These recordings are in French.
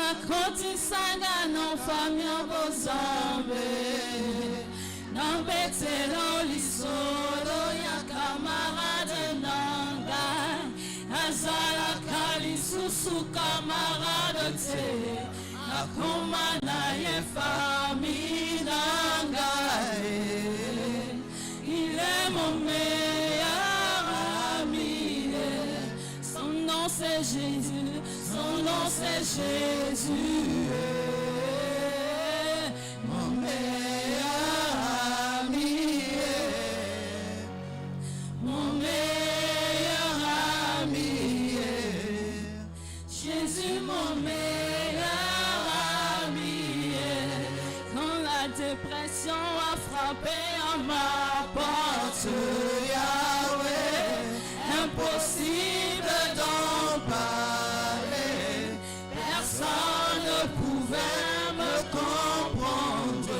akotisanga n'ofamya bozambe nambetela lisolo ya kamarade nanga azalaka lisusu kamarade te akoma na ye fami nanga il est mon meilleur ami son nom c'est Jésus, son nom c'est Jésus, mon meilleur ami, mon meilleur ami, Jésus mon meilleur ami. Quand la dépression a frappé à ma porte, Yahweh, impossible d'en parler, personne ne pouvait me comprendre.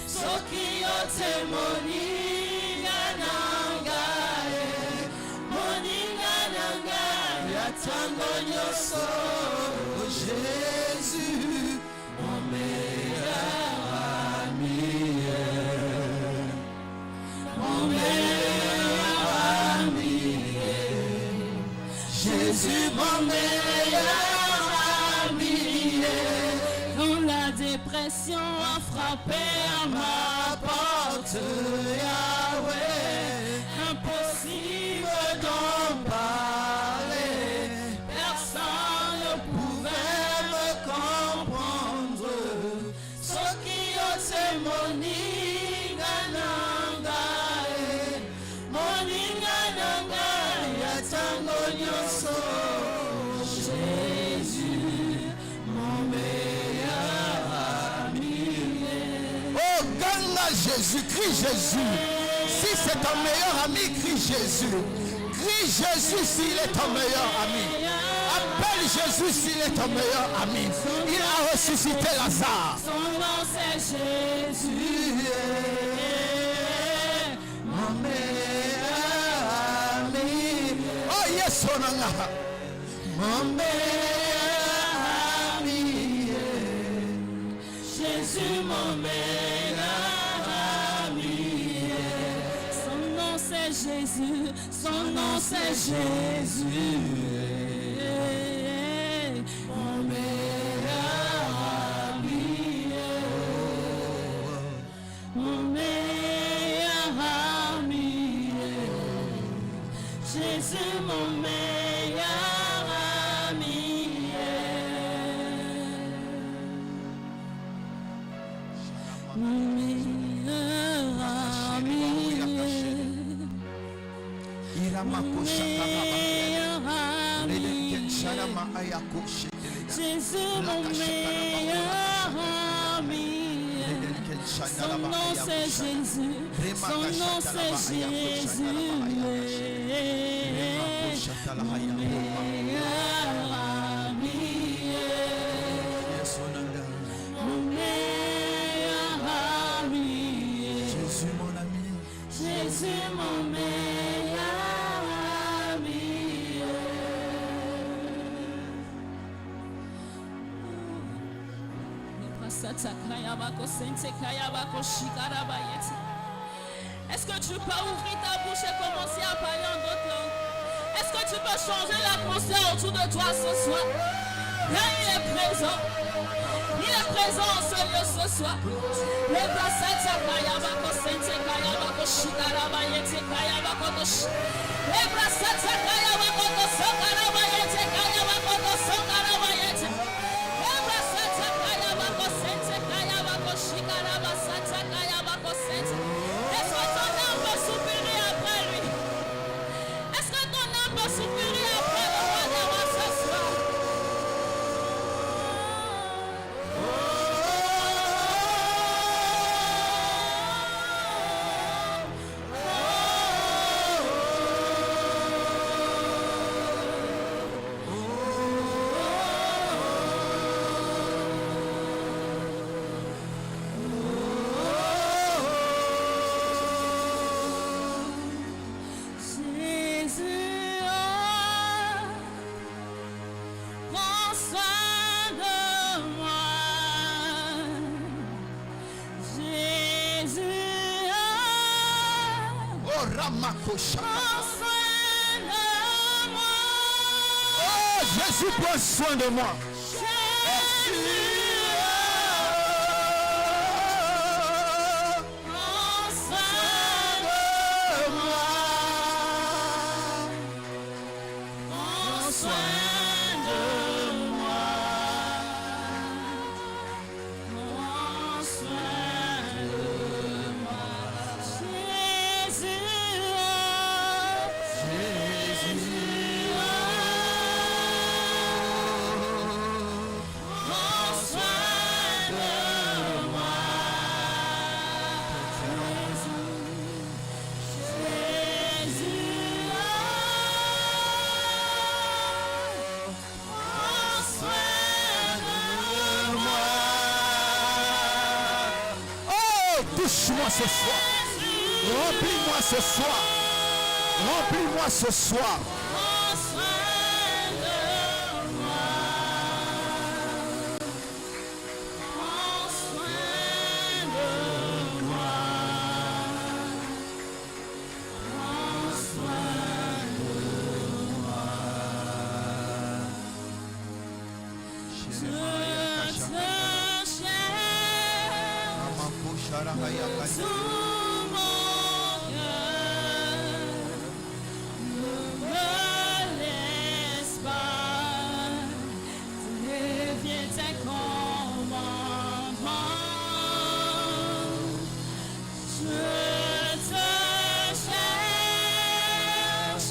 Ce qui a témoigné, Jésus, mon meilleur ami, mon meilleur ami, Jésus, mon meilleur ami. Quand la dépression a frappé à ma porte, Yahweh, impossible d'en parler, personne ne pouvait me comprendre. Ce qui a témoigné, Jésus, mon meilleur ami. Oh, gagne Jésus, crie Jésus. Si c'est ton meilleur ami, crie Jésus. Crie Jésus s'il est ton meilleur ami. Appelle Jésus s'il est ton meilleur ami. Il a ressuscité Lazare. Son nom c'est Jésus, mon meilleur ami. Oh yes, mon meilleur ami, Jésus mon meilleur ami. Son nom c'est Jésus, son nom c'est Jésus, mon meilleur ami, mon meilleur ami, Jésus mon meilleur ami. Mon meilleur ami, Jésus mon meilleur ami. Son nom c'est Jésus, son nom c'est Jésus, mon meilleur ami, mon meilleur ami, Jésus mon ami, Jésus mon meilleur ami. Est-ce que tu peux ouvrir ta bouche et commencer à parler en d'autres langues? Est-ce que tu peux changer l'atmosphère autour de toi ce soir? Là, il est présent. Il est présent en ce lieu ce soir. Les brassets, Kayabako, Sente, Kayabako, Shikarabayete, Kayabako, les brassets, Kayabako, Sokarabayete, Kayabako, Sokarabayete. Les brassets, Kayabako, Sente, Kayabako, Shikarabasata, Kayabako, Sente. Est-ce que ton âme peut soupirer après lui? Est-ce que ton âme peut soupirer après le roi des rois ce soir? Ramakosha. Prends soin de moi. Oh, Jésus, prends soin de moi. Touche-moi ce soir. Remplis-moi ce soir. Remplis-moi ce soir. Prends soin de moi. Prends soin de moi. Prends soin de moi. Je te cherche. Tout mon cœur, ne me laisse pas, dévier tes commandements. Je te cherche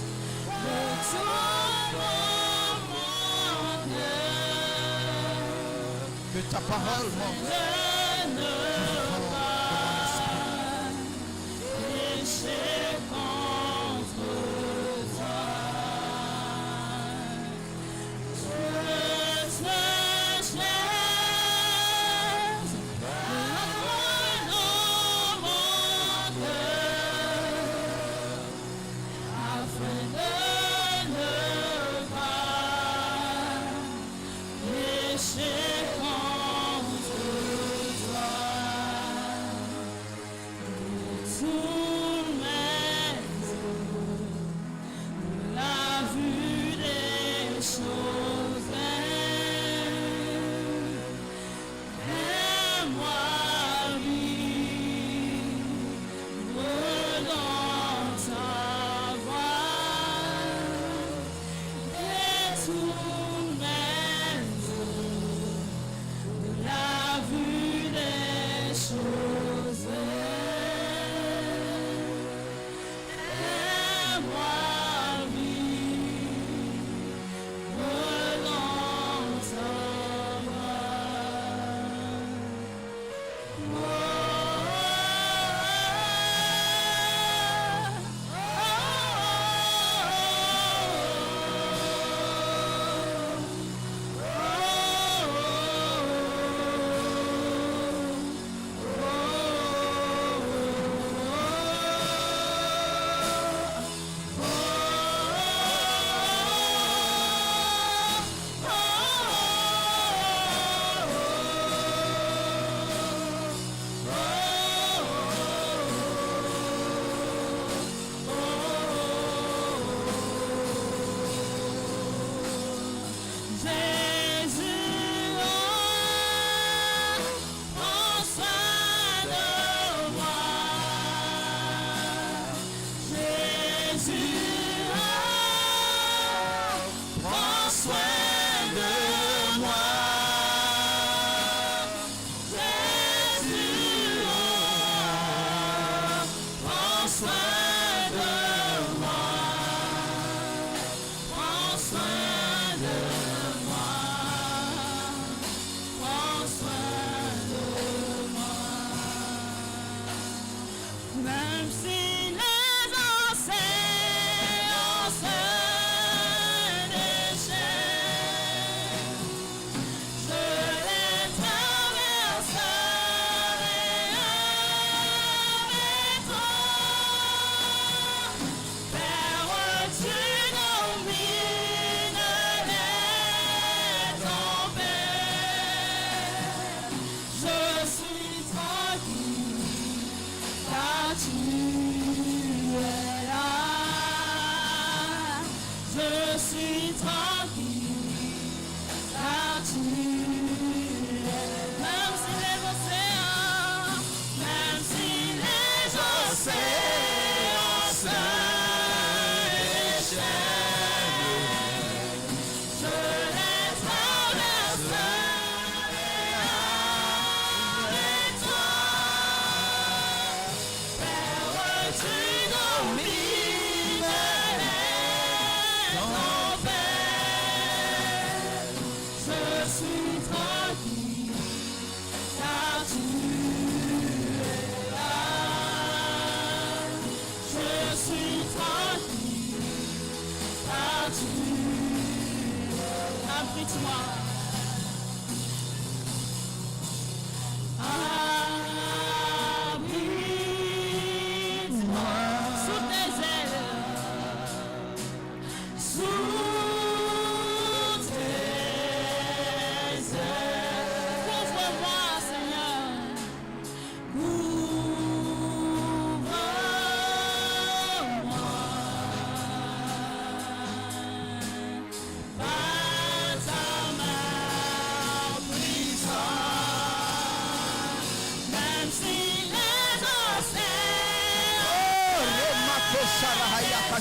de tout mon cœur. Que ta parole, mon Dieu.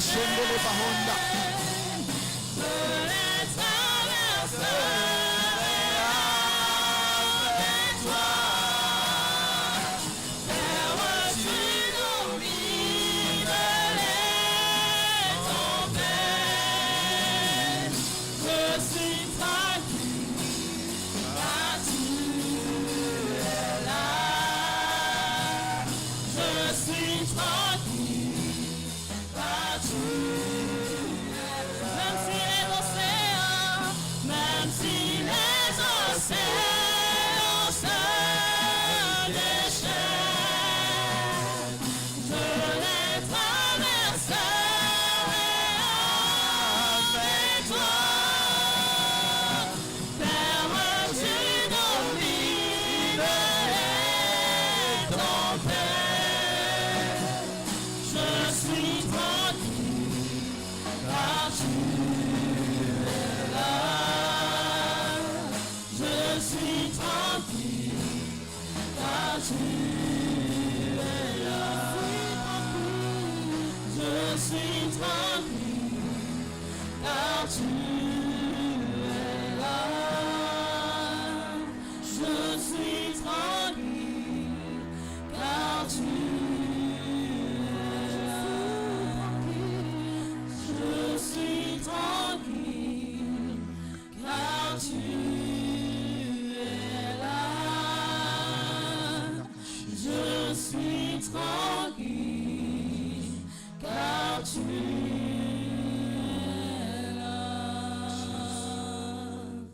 Shendele Bahonda.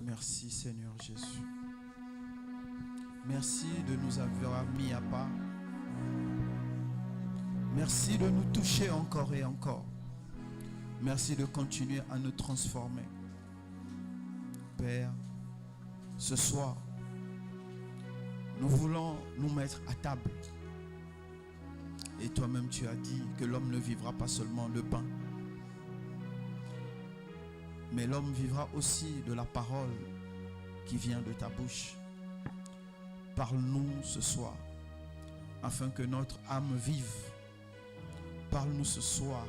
Merci Seigneur Jésus. Merci de nous avoir mis à part. Merci de nous toucher encore et encore. Merci de continuer à nous transformer. Père, ce soir, nous voulons nous mettre à table. Et toi-même tu as dit que l'homme ne vivra pas seulement de pain, mais l'homme vivra aussi de la parole qui vient de ta bouche. Parle-nous ce soir, afin que notre âme vive. Parle-nous ce soir,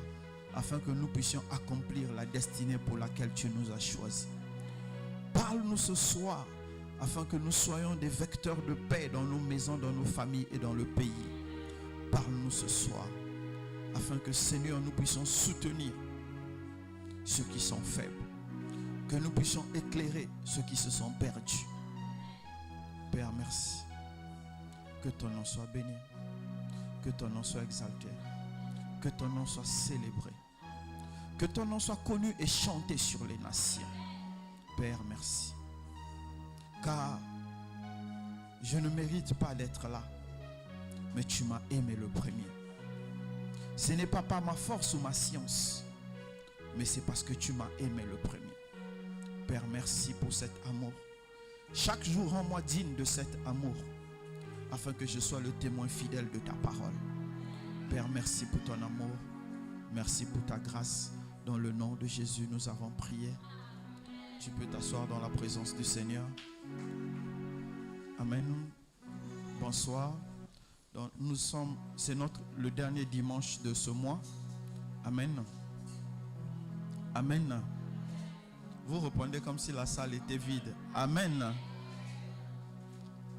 afin que nous puissions accomplir la destinée pour laquelle tu nous as choisis. Parle-nous ce soir, afin que nous soyons des vecteurs de paix dans nos maisons, dans nos familles et dans le pays. Parle-nous ce soir, afin que Seigneur, nous puissions soutenir ceux qui sont faibles, que nous puissions éclairer ceux qui se sont perdus. Père, merci. Que ton nom soit béni, que ton nom soit exalté, que ton nom soit célébré, que ton nom soit connu et chanté sur les nations. Père, merci. Car je ne mérite pas d'être là, mais tu m'as aimé le premier. Ce n'est pas par ma force ou ma science, mais c'est parce que tu m'as aimé le premier. Père, merci pour cet amour. Chaque jour, rends-moi digne de cet amour, afin que je sois le témoin fidèle de ta parole. Père, merci pour ton amour. Merci pour ta grâce. Dans le nom de Jésus, nous avons prié. Tu peux t'asseoir dans la présence du Seigneur. Amen. Bonsoir. Donc, c'est le dernier dimanche de ce mois. Amen. Amen. Vous répondez comme si la salle était vide. Amen.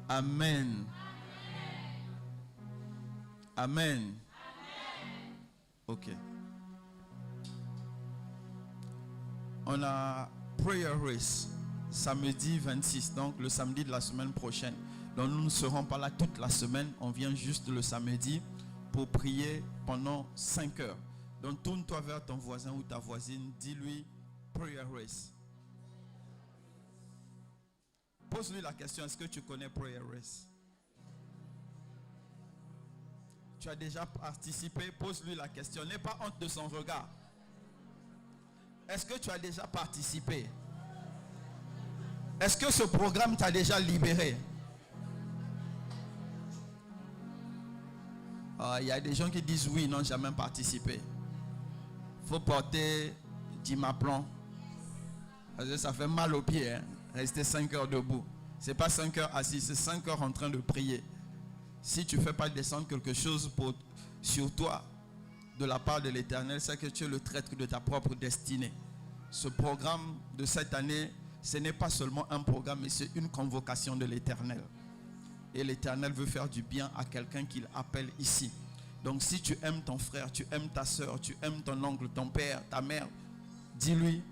Amen. Amen. Ok. On a Prayer Race samedi 26, donc le samedi de la semaine prochaine. Donc nous ne serons pas là toute la semaine, on vient juste le samedi pour prier pendant 5 heures. Donc tourne-toi vers ton voisin ou ta voisine, dis-lui Prayer Race. Pose-lui la question, est-ce que tu connais Prayer Race? Tu as déjà participé? Pose-lui la question, n'aie pas honte de son regard. Est-ce que tu as déjà participé? Est-ce que ce programme t'a déjà libéré? Il y a des gens qui disent oui, n'ont jamais participé. Il faut porter Dimaplon. Parce que ça fait mal aux pieds. Hein? Rester 5 heures debout. Ce n'est pas 5 heures assis, c'est 5 heures en train de prier. Si tu ne fais pas descendre quelque chose sur toi, de la part de l'Éternel, c'est que tu es le traître de ta propre destinée. Ce programme de cette année, ce n'est pas seulement un programme, mais c'est une convocation de l'Éternel. Et l'Éternel veut faire du bien à quelqu'un qu'il appelle ici. Donc si tu aimes ton frère, tu aimes ta soeur, tu aimes ton oncle, ton père, ta mère, dis-lui.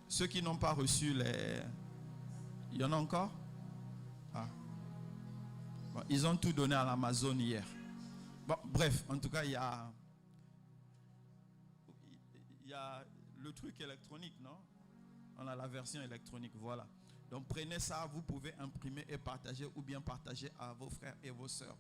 Ceux qui n'ont pas reçu les... Il y en a encore? Ah. Bon, ils ont tout donné à l'Amazon hier. Bon, bref, en tout cas, il y a le truc électronique, non? On a la version électronique, voilà. Donc prenez ça, vous pouvez imprimer et partager ou bien partager à vos frères et vos sœurs.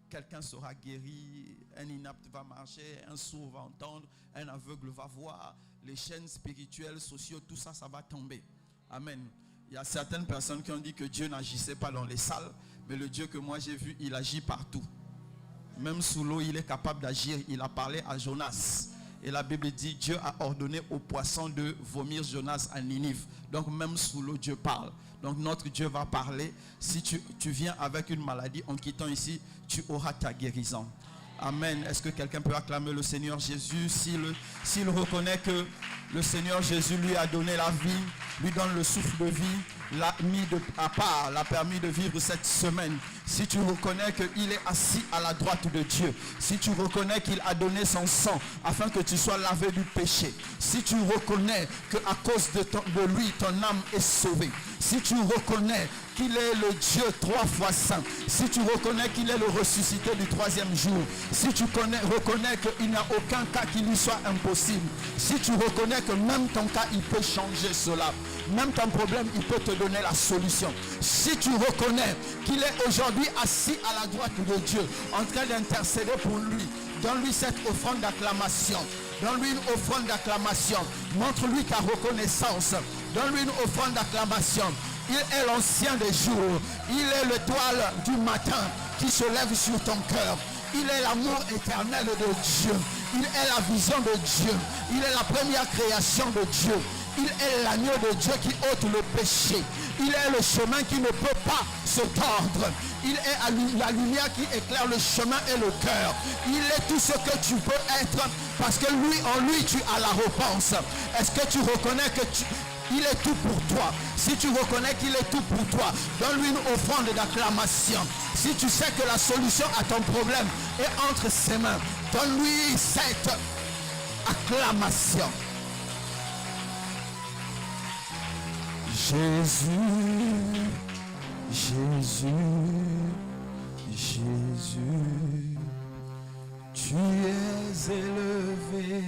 Quelqu'un sera guéri, un inapte va marcher, un sourd va entendre, un aveugle va voir, les chaînes spirituelles, sociaux, tout ça, ça va tomber. Amen. Il y a certaines personnes qui ont dit que Dieu n'agissait pas dans les salles, mais le Dieu que moi j'ai vu, il agit partout. Même sous l'eau, il est capable d'agir. Il a parlé à Jonas. Et la Bible dit, Dieu a ordonné aux poissons de vomir Jonas à Ninive. Donc même sous l'eau, Dieu parle. Donc notre Dieu va parler. Si tu viens avec une maladie, en quittant ici, tu auras ta guérison. Amen. Est-ce que quelqu'un peut acclamer le Seigneur Jésus s'il reconnaît que le Seigneur Jésus lui a donné la vie, lui donne le souffle de vie, l'a mis à part, l'a permis de vivre cette semaine. Si tu reconnais qu'il est assis à la droite de Dieu, si tu reconnais qu'il a donné son sang afin que tu sois lavé du péché, si tu reconnais qu'à cause de lui, ton âme est sauvée, si tu reconnais qu'il est le Dieu 3 fois saint, si tu reconnais qu'il est le ressuscité du 3e jour, si tu reconnais qu'il n'y a aucun cas qui lui soit impossible, si tu reconnais que même ton cas, il peut changer cela, même ton problème, il peut te donner la solution. Si tu reconnais qu'il est aujourd'hui assis à la droite de Dieu, en train d'intercéder pour lui, donne-lui cette offrande d'acclamation. Donne-lui une offrande d'acclamation. Montre-lui ta reconnaissance. Donne-lui une offrande d'acclamation. Il est l'ancien des jours. Il est l'étoile du matin qui se lève sur ton cœur. Il est l'amour éternel de Dieu. Il est la vision de Dieu. Il est la première création de Dieu. Il est l'agneau de Dieu qui ôte le péché. Il est le chemin qui ne peut pas se tordre. Il est la lumière qui éclaire le chemin et le cœur. Il est tout ce que tu peux être parce que lui, en lui, tu as la réponse. Est-ce que tu reconnais que il est tout pour toi? Si tu reconnais qu'il est tout pour toi, donne-lui une offrande d'acclamation. Si tu sais que la solution à ton problème est entre ses mains, donne-lui cette acclamation. Jésus, Jésus, Jésus, tu es élevé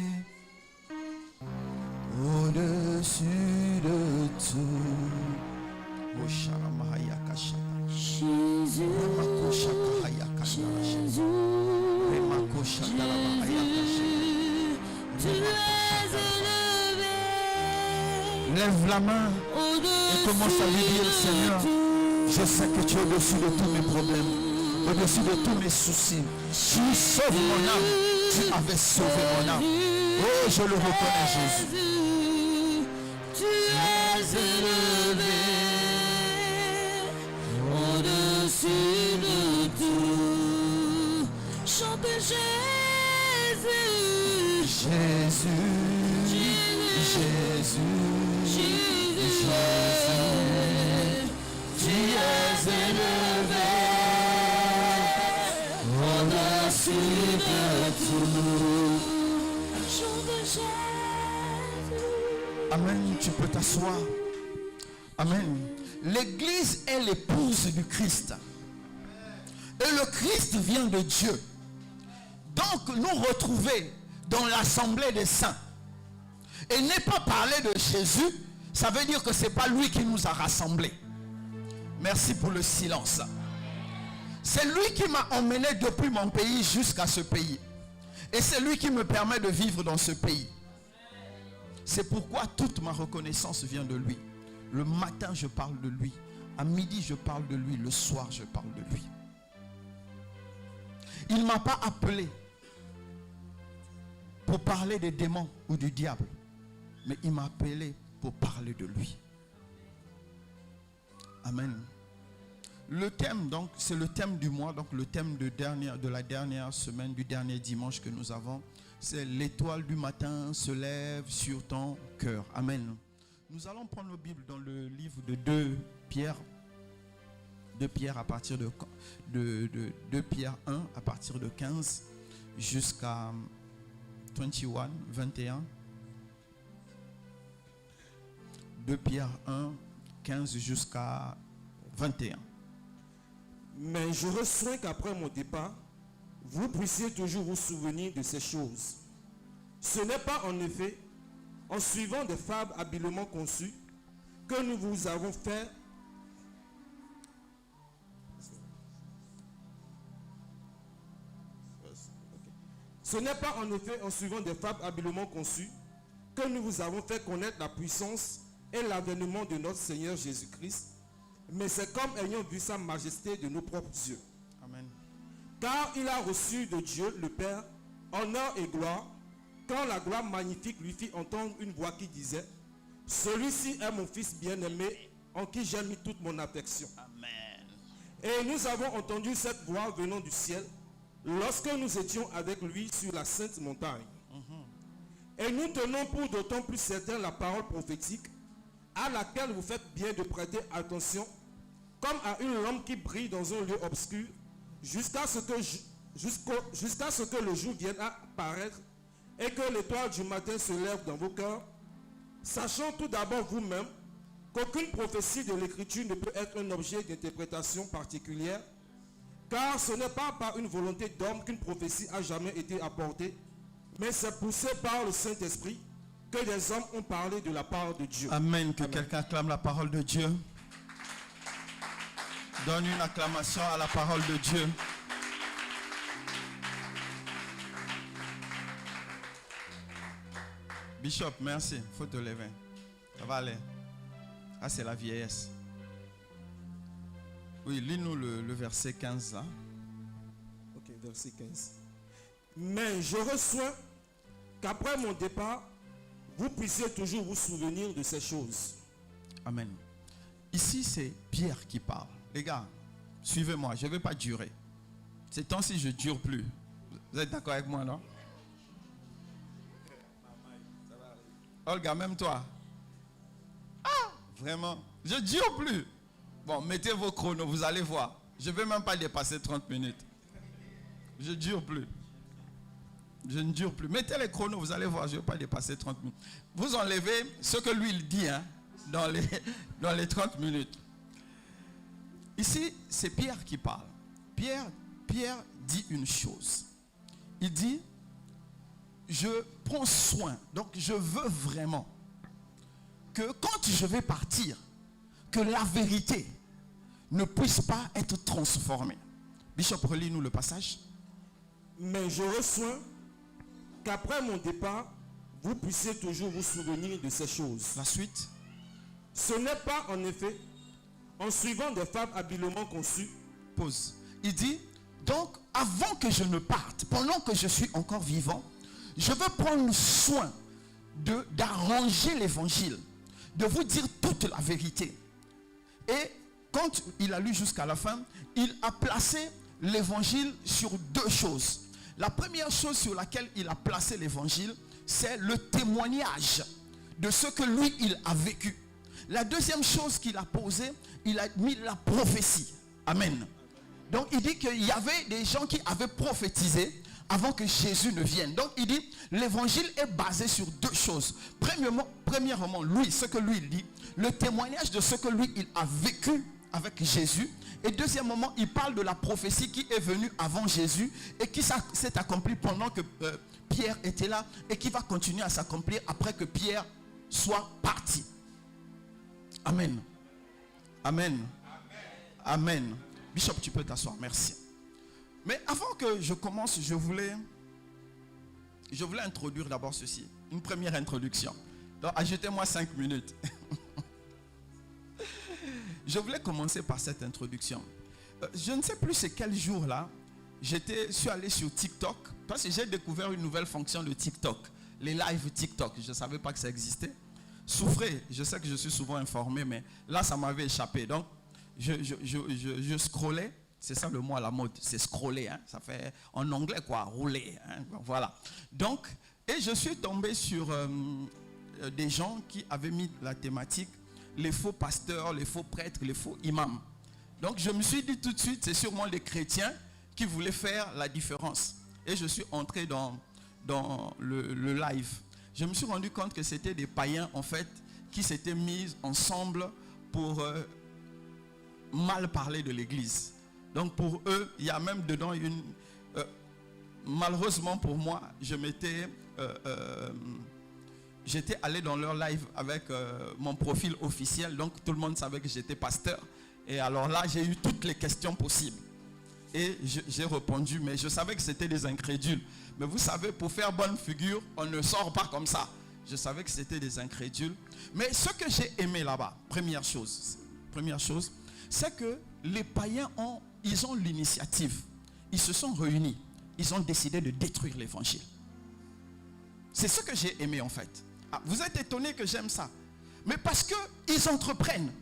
au-dessus de tout. Jésus, tu es élevé. Lève la main et commence à lui dire, Seigneur, je sais que tu es au-dessus de tous mes problèmes, au-dessus de tous mes soucis. Tu sauves mon âme, tu avais sauvé mon âme. Oh, je le reconnais, Jésus. Tu es élevé au-dessus de tout. Chante Jésus. Jésus. Jésus. Jésus. Tu es élevé au-dessus de tout. Amen, tu peux t'asseoir. Amen. L'église est l'épouse du Christ. Et le Christ vient de Dieu. Donc nous retrouver dans l'assemblée des saints. Et n'est pas parler de Jésus, ça veut dire que ce n'est pas lui qui nous a rassemblés. Merci pour le silence. C'est lui qui m'a emmené depuis mon pays jusqu'à ce pays. Et c'est lui qui me permet de vivre dans ce pays. C'est pourquoi toute ma reconnaissance vient de lui. Le matin, je parle de lui. À midi, je parle de lui. Le soir, je parle de lui. Il ne m'a pas appelé pour parler des démons ou du diable. Mais il m'a appelé pour parler de lui. Amen. Le thème, donc, c'est le thème du mois, donc le thème de la dernière semaine, du dernier dimanche que nous avons. C'est l'étoile du matin se lève sur ton cœur. Amen. Nous allons prendre nos Bibles dans le livre de 2 Pierre. 2 Pierre à partir de 2 Pierre 1 à partir de 15 jusqu'à 21. 2 Pierre 1, 15 jusqu'à 21. Mais j'aurais soin qu'après mon départ, vous puissiez toujours vous souvenir de ces choses. Ce n'est pas en effet en suivant des fables habilement conçues que nous vous avons fait Ce n'est pas en effet en suivant des fables habilement conçues que nous vous avons fait connaître la puissance et l'avènement de notre Seigneur Jésus-Christ, mais c'est comme ayant vu sa majesté de nos propres yeux. Amen. Car il a reçu de Dieu le Père honneur et gloire, quand la gloire magnifique lui fit entendre une voix qui disait: celui-ci est mon fils bien-aimé, en qui j'ai mis toute mon affection. Amen. Et nous avons entendu cette voix venant du ciel, lorsque nous étions avec lui sur la sainte montagne. Et nous tenons pour d'autant plus certain la parole prophétique, à laquelle vous faites bien de prêter attention, comme à une lampe qui brille dans un lieu obscur, jusqu'à ce que le jour vienne à paraître et que l'étoile du matin se lève dans vos cœurs, sachant tout d'abord vous-même qu'aucune prophétie de l'Écriture ne peut être un objet d'interprétation particulière, car ce n'est pas par une volonté d'homme qu'une prophétie a jamais été apportée, mais c'est poussé par le Saint-Esprit que des hommes ont parlé de la part de Dieu. Amen. Que Amen. quelqu'un acclame la parole de Dieu. Donne une acclamation à la parole de Dieu. Bishop, merci. Faut te lever. Ça va aller. Ah, c'est la vieillesse. Oui, lis-nous le verset 15 là. Ok, verset 15. Mais j'aurai soin qu'après mon départ, vous puissiez toujours vous souvenir de ces choses. Amen. Ici, c'est Pierre qui parle. Les gars, suivez-moi, je ne vais pas durer. Ces temps-ci, je ne dure plus. Vous êtes d'accord avec moi, non? Olga, même toi. Ah, vraiment, je ne dure plus. Bon, mettez vos chronos, vous allez voir. Je ne vais même pas dépasser 30 minutes. Je ne dure plus. Je ne dure plus. Mettez les chronos, vous allez voir, je ne vais pas dépasser 30 minutes. Vous enlevez ce que lui il dit dans les 30 minutes. Ici, c'est Pierre qui parle. Pierre dit une chose. Il dit, je prends soin, donc je veux vraiment que quand je vais partir, que la vérité ne puisse pas être transformée. Bishop, relis-nous le passage. Mais j'aurai soin qu'après mon départ, vous puissiez toujours vous souvenir de ces choses. La suite. Ce n'est pas en effet en suivant des fables habilement conçues. Pause. Il dit, donc avant que je ne parte, pendant que je suis encore vivant, je veux prendre soin d'arranger l'évangile, de vous dire toute la vérité. Et quand il a lu jusqu'à la fin, il a placé l'évangile sur 2 choses. La première chose sur laquelle il a placé l'évangile, c'est le témoignage de ce que lui, il a vécu. La deuxième chose qu'il a posée, il a mis la prophétie. Amen. Donc il dit qu'il y avait des gens qui avaient prophétisé avant que Jésus ne vienne. Donc il dit, l'évangile est basé sur 2 choses. Premièrement, lui, ce que lui il dit, le témoignage de ce que lui, il a vécu avec Jésus. Et deuxièmement, il parle de la prophétie qui est venue avant Jésus et qui s'est accomplie pendant que Pierre était là et qui va continuer à s'accomplir après que Pierre soit parti. Amen. Amen. Amen. Bishop, tu peux t'asseoir. Merci. Mais avant que je commence, je voulais introduire d'abord ceci. Une première introduction. Donc, ajoutez-moi 5 minutes. Je voulais commencer par cette introduction. Je ne sais plus c'est quel jour là. Suis allé sur TikTok. Parce que j'ai découvert une nouvelle fonction de TikTok. Les lives TikTok. Je ne savais pas que ça existait. Souffrez. Je sais que je suis souvent informé, mais là, ça m'avait échappé. Donc, je scrollais. C'est ça le mot à la mode, c'est scroller, hein? Ça fait en anglais quoi, rouler, hein? Voilà. Donc, et je suis tombé sur des gens qui avaient mis la thématique les faux pasteurs, les faux prêtres, les faux imams. Donc je me suis dit tout de suite, c'est sûrement les chrétiens qui voulaient faire la différence. Et je suis entré dans le live. Je me suis rendu compte que c'était des païens en fait qui s'étaient mis ensemble pour mal parler de l'église. Donc pour eux, il y a même dedans une... malheureusement pour moi, j'étais allé dans leur live avec mon profil officiel. Donc tout le monde savait que j'étais pasteur. Et alors là, j'ai eu toutes les questions possibles. Et j'ai répondu, mais je savais que c'était des incrédules. Mais vous savez, pour faire bonne figure, on ne sort pas comme ça. Je savais que c'était des incrédules. Mais ce que j'ai aimé là-bas, première chose, c'est que les païens ils ont l'initiative. Ils se sont réunis. Ils ont décidé de détruire l'évangile. C'est ce que j'ai aimé en fait. Ah, vous êtes étonnés que j'aime ça. Mais parce qu'ils entreprennent.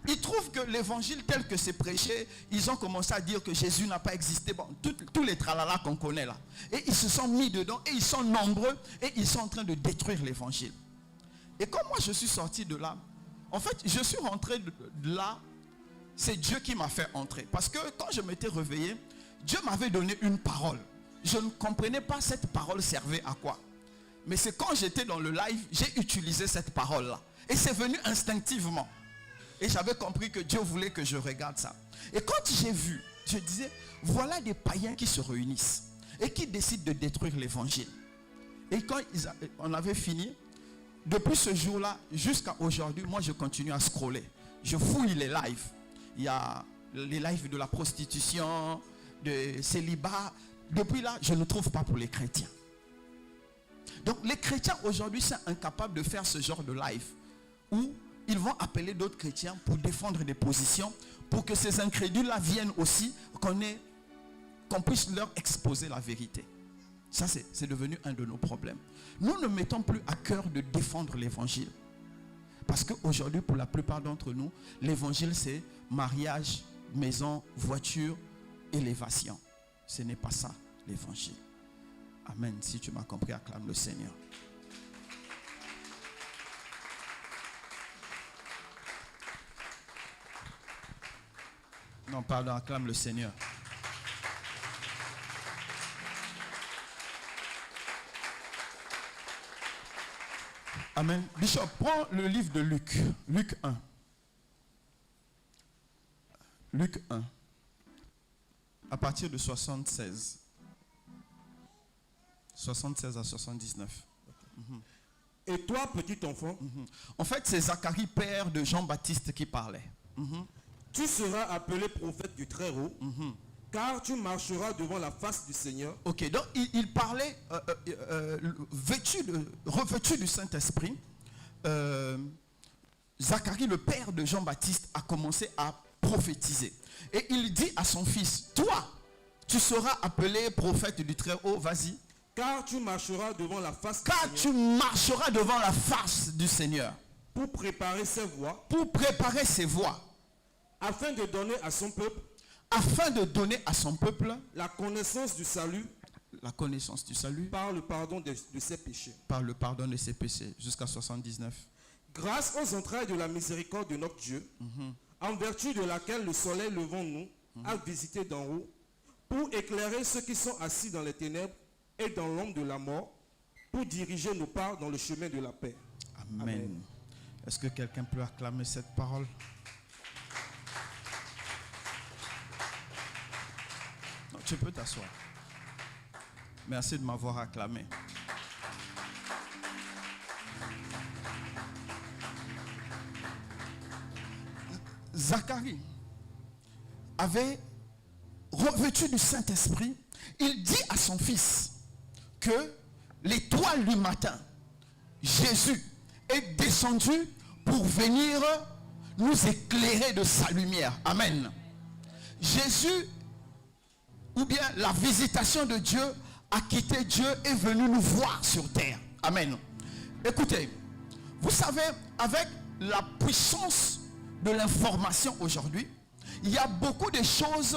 Ils trouvent que l'évangile tel que c'est prêché, ils ont commencé à dire que Jésus n'a pas existé. Bon, tous les tralala qu'on connaît là. Et ils se sont mis dedans et ils sont nombreux et ils sont en train de détruire l'évangile. Et comme moi je suis sorti de là, en fait je suis rentré de là, c'est Dieu qui m'a fait entrer. Parce que quand je m'étais réveillé, Dieu m'avait donné une parole. Je ne comprenais pas cette parole servait à quoi. Mais c'est quand j'étais dans le live, j'ai utilisé cette parole-là. Et c'est venu instinctivement. Et j'avais compris que Dieu voulait que je regarde ça. Et quand j'ai vu, je disais, voilà des païens qui se réunissent et qui décident de détruire l'évangile. Et quand on avait fini, depuis ce jour-là jusqu'à aujourd'hui, moi je continue à scroller. Je fouille les lives. Il y a les lives de la prostitution, de célibat. Depuis là, je ne trouve pas pour les chrétiens. Donc les chrétiens aujourd'hui sont incapables de faire ce genre de live où ils vont appeler d'autres chrétiens pour défendre des positions, pour que ces incrédules-là viennent aussi, qu'on puisse leur exposer la vérité. Ça, c'est devenu un de nos problèmes. Nous ne mettons plus à cœur de défendre l'évangile. Parce qu'aujourd'hui, pour la plupart d'entre nous, l'évangile, c'est mariage, maison, voiture, élévation. Ce n'est pas ça, l'évangile. Amen. Si tu m'as compris, acclame le Seigneur. Non, pardon, acclame le Seigneur. Amen. Bishop, prends le livre de Luc. Luc 1. Luc 1. À partir de 76. 76 à 79. Et toi, petit enfant, en fait, c'est Zacharie, père de Jean-Baptiste, qui parlait. Tu seras appelé prophète du Très-Haut, car tu marcheras devant la face du Seigneur. Ok, donc il parlait, revêtu du Saint-Esprit. Zacharie, le père de Jean-Baptiste, a commencé à prophétiser. Et il dit à son fils, toi, tu seras appelé prophète du Très-Haut, vas-y. Car tu marcheras devant la face du Seigneur. Tu marcheras devant la face du Seigneur. Pour préparer ses voies. Pour préparer ses voies. Afin de donner à son peuple. Afin de donner à son peuple. La connaissance du salut. La connaissance du salut. Par le pardon de ses péchés. Par le pardon de ses péchés. Jusqu'à 79. Grâce aux entrailles de la miséricorde de notre Dieu. En vertu de laquelle le soleil levant nous a visité d'en haut. Pour éclairer ceux qui sont assis dans les ténèbres et dans l'ombre de la mort, pour diriger nos pas dans le chemin de la paix. Amen. Amen. Est-ce que quelqu'un peut acclamer cette parole? Non, tu peux t'asseoir. Merci de m'avoir acclamé. Zacharie avait revêtu du Saint-Esprit. Il dit à son fils que l'étoile du matin, Jésus, est descendu pour venir nous éclairer de sa lumière. Amen. Jésus, ou bien la visitation de Dieu, a quitté Dieu et est venu nous voir sur terre. Amen. Écoutez, vous savez, avec la puissance de l'information aujourd'hui, il y a beaucoup de choses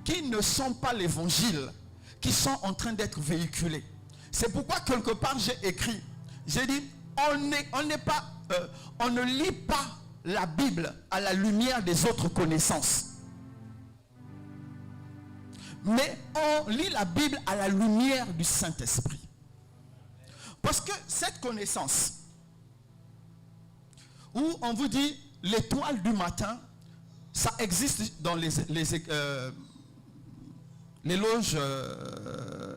qui ne sont pas l'évangile, qui sont en train d'être véhiculées. C'est pourquoi quelque part j'ai écrit, j'ai dit, on ne lit pas la Bible à la lumière des autres connaissances. Mais on lit la Bible à la lumière du Saint-Esprit. Parce que cette connaissance, où on vous dit l'étoile du matin, ça existe dans les loges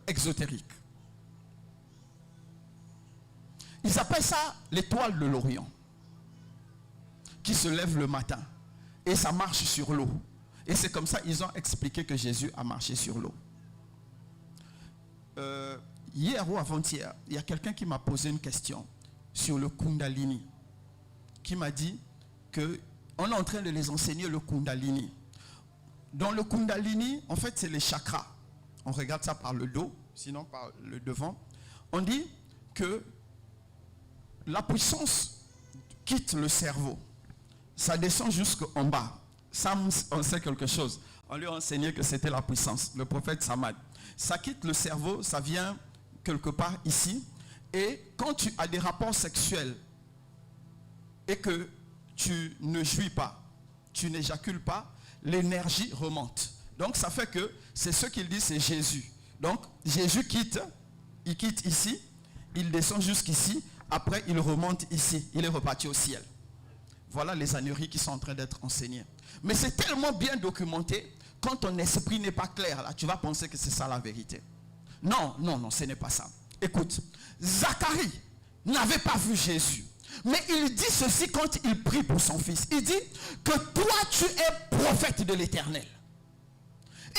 exotériques. Ils appellent ça l'étoile de l'Orient, qui se lève le matin et ça marche sur l'eau. Et c'est comme ça ils ont expliqué que Jésus a marché sur l'eau. Hier ou avant-hier, il y a quelqu'un qui m'a posé une question sur le Kundalini, qui m'a dit qu'on est en train de les enseigner le Kundalini. Dans le Kundalini, en fait, c'est les chakras. On regarde ça par le dos, sinon par le devant. On dit que la puissance quitte le cerveau. Ça descend jusqu'en bas. Sam, on sait quelque chose. On lui a enseigné que c'était la puissance. Le prophète Samad. Ça quitte le cerveau, ça vient quelque part ici. Et quand tu as des rapports sexuels et que tu ne jouis pas, tu n'éjacules pas, l'énergie remonte. Donc ça fait que c'est ce qu'il dit, c'est Jésus. Donc Jésus quitte, il quitte ici, il descend jusqu'ici, après il remonte ici, il est reparti au ciel. Voilà les âneries qui sont en train d'être enseignées. Mais c'est tellement bien documenté, quand ton esprit n'est pas clair, là, tu vas penser que c'est ça la vérité. Non, non, non, ce n'est pas ça. Écoute, Zacharie n'avait pas vu Jésus. Mais il dit ceci quand il prie pour son fils. Il dit que toi tu es prophète de l'Éternel.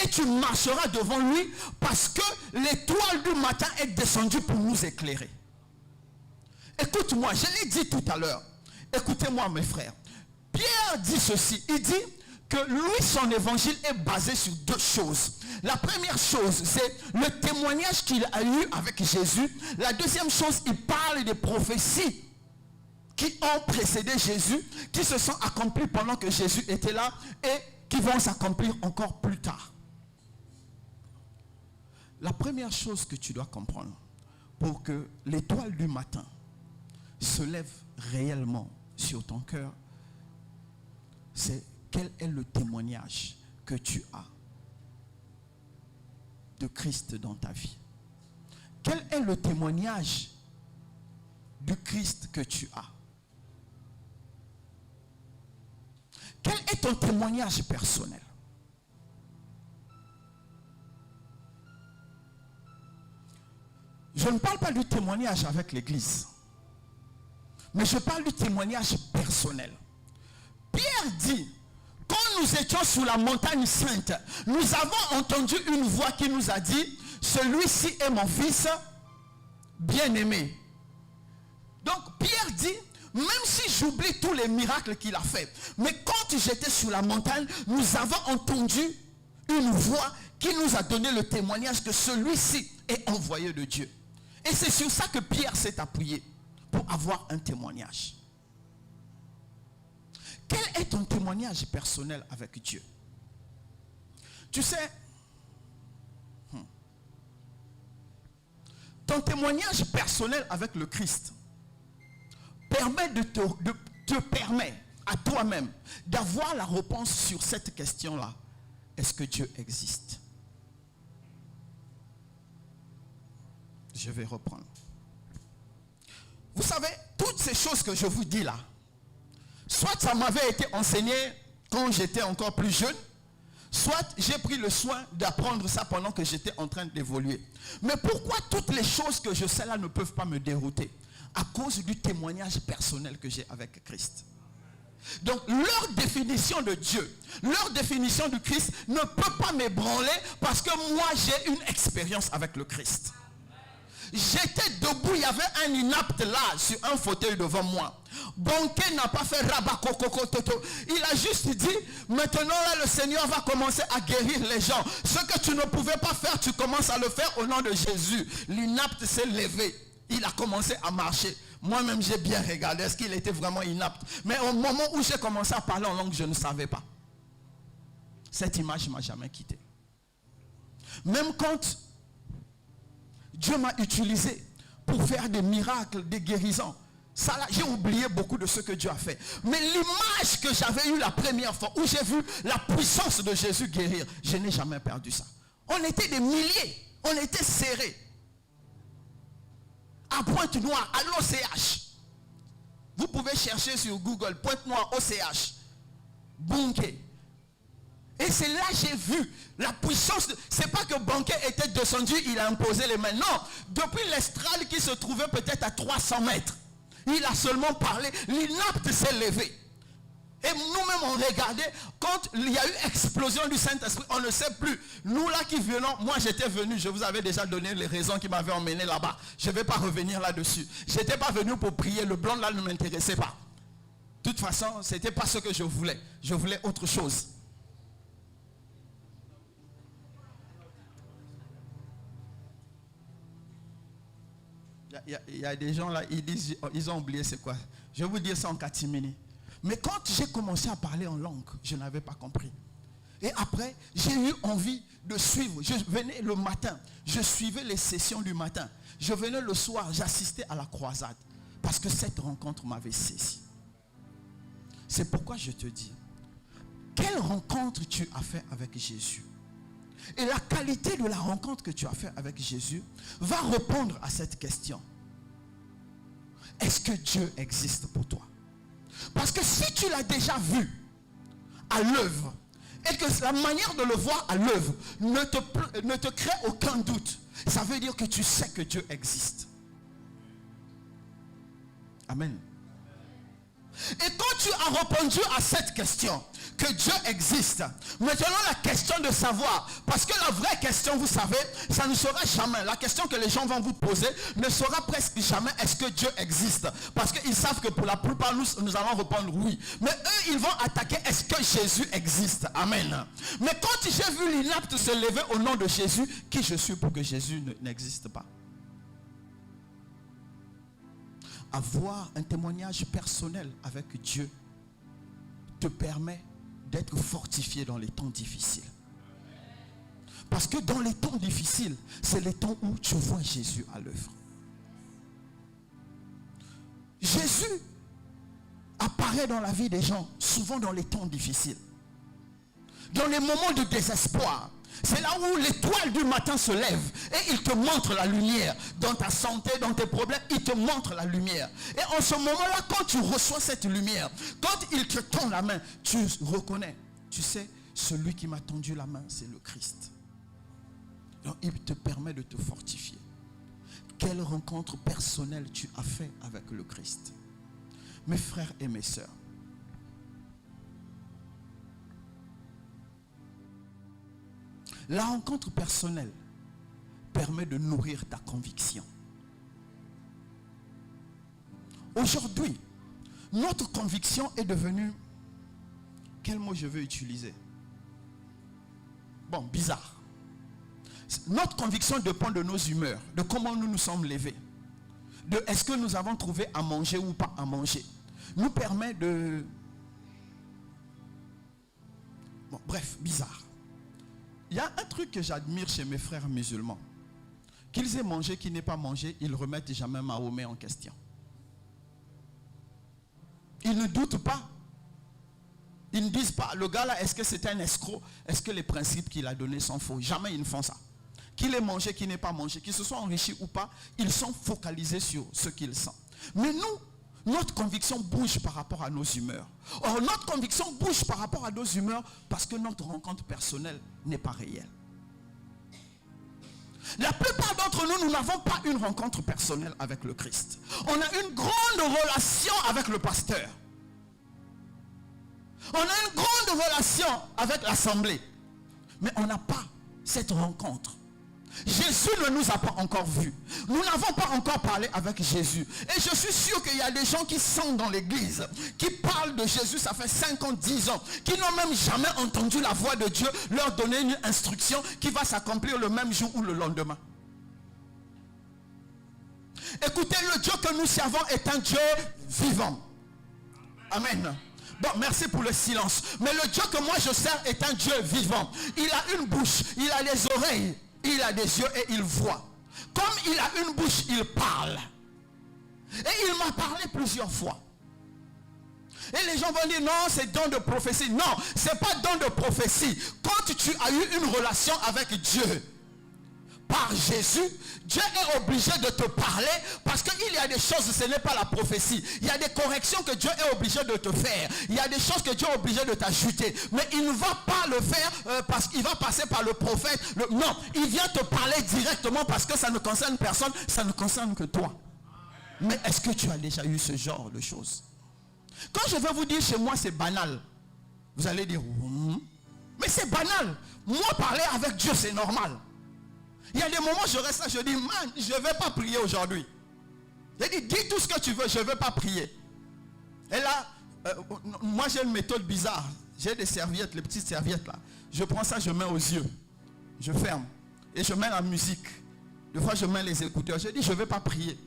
Et tu marcheras devant lui parce que l'étoile du matin est descendue pour nous éclairer. Écoute-moi, je l'ai dit tout à l'heure. Écoutez-moi mes frères. Pierre dit ceci. Il dit que lui, son évangile est basé sur deux choses. La première chose, c'est le témoignage qu'il a eu avec Jésus. La deuxième chose, il parle des prophéties qui ont précédé Jésus, qui se sont accomplies pendant que Jésus était là et qui vont s'accomplir encore plus tard. La première chose que tu dois comprendre pour que l'étoile du matin se lève réellement sur ton cœur, c'est quel est le témoignage que tu as de Christ dans ta vie. Quel est le témoignage du Christ que tu as? Quel est ton témoignage personnel? Je ne parle pas du témoignage avec l'Église, mais je parle du témoignage personnel. Pierre dit, quand nous étions sur la montagne sainte, nous avons entendu une voix qui nous a dit, celui-ci est mon fils bien-aimé. Donc Pierre dit, même si j'oublie tous les miracles qu'il a fait, mais quand j'étais sur la montagne, nous avons entendu une voix qui nous a donné le témoignage que celui-ci est envoyé de Dieu. Et c'est sur ça que Pierre s'est appuyé pour avoir un témoignage. Quel est ton témoignage personnel avec Dieu? Tu sais, ton témoignage personnel avec le Christ te permet à toi-même d'avoir la réponse sur cette question-là. Est-ce que Dieu existe? Je vais reprendre. Vous savez, toutes ces choses que je vous dis là, soit ça m'avait été enseigné quand j'étais encore plus jeune, soit j'ai pris le soin d'apprendre ça pendant que j'étais en train d'évoluer. Mais pourquoi toutes les choses que je sais là ne peuvent pas me dérouter? À cause du témoignage personnel que j'ai avec Christ. Donc leur définition de Dieu, leur définition du Christ ne peut pas m'ébranler parce que moi j'ai une expérience avec le Christ. J'étais debout, il y avait un inapte là, sur un fauteuil devant moi. Bonquet n'a pas fait rabacococototo. Il a juste dit, maintenant là, le Seigneur va commencer à guérir les gens. Ce que tu ne pouvais pas faire, tu commences à le faire au nom de Jésus. L'inapte s'est levé. Il a commencé à marcher. Moi-même, j'ai bien regardé. Est-ce qu'il était vraiment inapte? Mais au moment où j'ai commencé à parler en langue, je ne savais pas. cette image ne m'a jamais quitté. Même quand Dieu m'a utilisé pour faire des miracles, des guérisons, ça là, j'ai oublié beaucoup de ce que Dieu a fait. Mais l'image que j'avais eue la première fois, où j'ai vu la puissance de Jésus guérir, je n'ai jamais perdu ça. On était des milliers, on était serrés. À Pointe-Noire, à l'OCH. Vous pouvez chercher sur Google, Pointe-Noire, OCH. Bunké. Et c'est là que j'ai vu la puissance. C'est pas que Banquet était descendu, il a imposé les mains. Non, depuis l'estrade qui se trouvait peut-être à 300 mètres, il a seulement parlé, l'inapte s'est levé. Et nous-mêmes on regardait, quand il y a eu explosion du Saint-Esprit, on ne sait plus. Nous là qui venons, moi j'étais venu, je vous avais déjà donné les raisons qui m'avaient emmené là-bas. Je ne vais pas revenir là-dessus. Je n'étais pas venu pour prier, le blanc là ne m'intéressait pas. De toute façon, ce n'était pas ce que je voulais. Je voulais autre chose. Il y a des gens là, ils disent, ils ont oublié c'est quoi. Je vais vous dire ça en catimini. Mais quand j'ai commencé à parler en langue, je n'avais pas compris. Et après, j'ai eu envie de suivre. Je venais le matin, je suivais les sessions du matin. Je venais le soir, j'assistais à la croisade. Parce que cette rencontre m'avait saisi. C'est pourquoi je te dis, quelle rencontre tu as fait avec Jésus? Et la qualité de la rencontre que tu as fait avec Jésus va répondre à cette question. Est-ce que Dieu existe pour toi? Parce que si tu l'as déjà vu à l'œuvre, et que la manière de le voir à l'œuvre ne te crée aucun doute, ça veut dire que tu sais que Dieu existe. Amen. Et quand tu as répondu à cette question, que Dieu existe, maintenant la question de savoir, parce que la vraie question, vous savez, ça ne sera jamais, la question que les gens vont vous poser ne sera presque jamais est-ce que Dieu existe, parce qu'ils savent que pour la plupart nous allons répondre oui, mais eux ils vont attaquer est-ce que Jésus existe. Amen. Mais quand j'ai vu l'inapte se lever au nom de Jésus, qui je suis pour que Jésus n'existe pas? Avoir un témoignage personnel avec Dieu te permet d'être fortifié dans les temps difficiles. Parce que dans les temps difficiles, c'est les temps où tu vois Jésus à l'œuvre. Jésus apparaît dans la vie des gens, souvent dans les temps difficiles. Dans les moments de désespoir. C'est là où l'étoile du matin se lève et il te montre la lumière. Dans ta santé, dans tes problèmes, il te montre la lumière. Et en ce moment-là, quand tu reçois cette lumière, quand il te tend la main, tu reconnais. Tu sais, celui qui m'a tendu la main, c'est le Christ. Donc, il te permet de te fortifier. Quelle rencontre personnelle tu as fait avec le Christ? Mes frères et mes sœurs, la rencontre personnelle permet de nourrir ta conviction. Aujourd'hui, notre conviction est devenue, quel mot je veux utiliser? Bon, bizarre. Notre conviction dépend de nos humeurs, de comment nous nous sommes levés, de est-ce que nous avons trouvé à manger ou pas à manger. Nous permet de... Bon, bref, bizarre. Il y a un truc que j'admire chez mes frères musulmans. Qu'ils aient mangé, qu'ils n'aient pas mangé, ils ne remettent jamais Mahomet en question. Ils ne doutent pas. Ils ne disent pas, le gars là, est-ce que c'est un escroc? Est-ce que les principes qu'il a donnés sont faux? Jamais ils ne font ça. Qu'il ait mangé, qu'il n'ait pas mangé, qu'ils se soient enrichis ou pas, ils sont focalisés sur ce qu'ils sont. Mais nous, notre conviction bouge par rapport à nos humeurs. Or, notre conviction bouge par rapport à nos humeurs parce que notre rencontre personnelle n'est pas réelle. La plupart d'entre nous, nous n'avons pas une rencontre personnelle avec le Christ. On a une grande relation avec le pasteur. On a une grande relation avec l'assemblée. Mais on n'a pas cette rencontre. Jésus ne nous a pas encore vus. Nous n'avons pas encore parlé avec Jésus. Et je suis sûr qu'il y a des gens qui sont dans l'église, qui parlent de Jésus, ça fait 5 ans, 10 ans, qui n'ont même jamais entendu la voix de Dieu leur donner une instruction qui va s'accomplir le même jour ou le lendemain. Écoutez, le Dieu que nous servons est un Dieu vivant. Amen. Bon, merci pour le silence. Mais le Dieu que moi je sers est un Dieu vivant. Il a une bouche, il a les oreilles, il a des yeux et il voit. Comme il a une bouche, il parle. Et il m'a parlé plusieurs fois. Et les gens vont dire non, c'est don de prophétie. Non, c'est pas don de prophétie. Quand tu as eu une relation avec Dieu par Jésus, Dieu est obligé de te parler parce qu'il y a des choses, ce n'est pas la prophétie. Il y a des corrections que Dieu est obligé de te faire. Il y a des choses que Dieu est obligé de t'ajouter. Mais il ne va pas le faire parce qu'il va passer par le prophète. Non, il vient te parler directement parce que ça ne concerne personne, ça ne concerne que toi. Mais est-ce que tu as déjà eu ce genre de choses? Quand je vais vous dire chez moi c'est banal, vous allez dire mais c'est banal. Moi parler avec Dieu c'est normal. Il y a des moments je reste là, je dis man, je ne vais pas prier aujourd'hui. J'ai dit dis tout ce que tu veux, je ne vais pas prier. Et là, moi j'ai une méthode bizarre. J'ai des serviettes, les petites serviettes là. Je prends ça, je mets aux yeux. Je ferme. Et je mets la musique. Des fois je mets les écouteurs. Je dis je ne vais pas prier.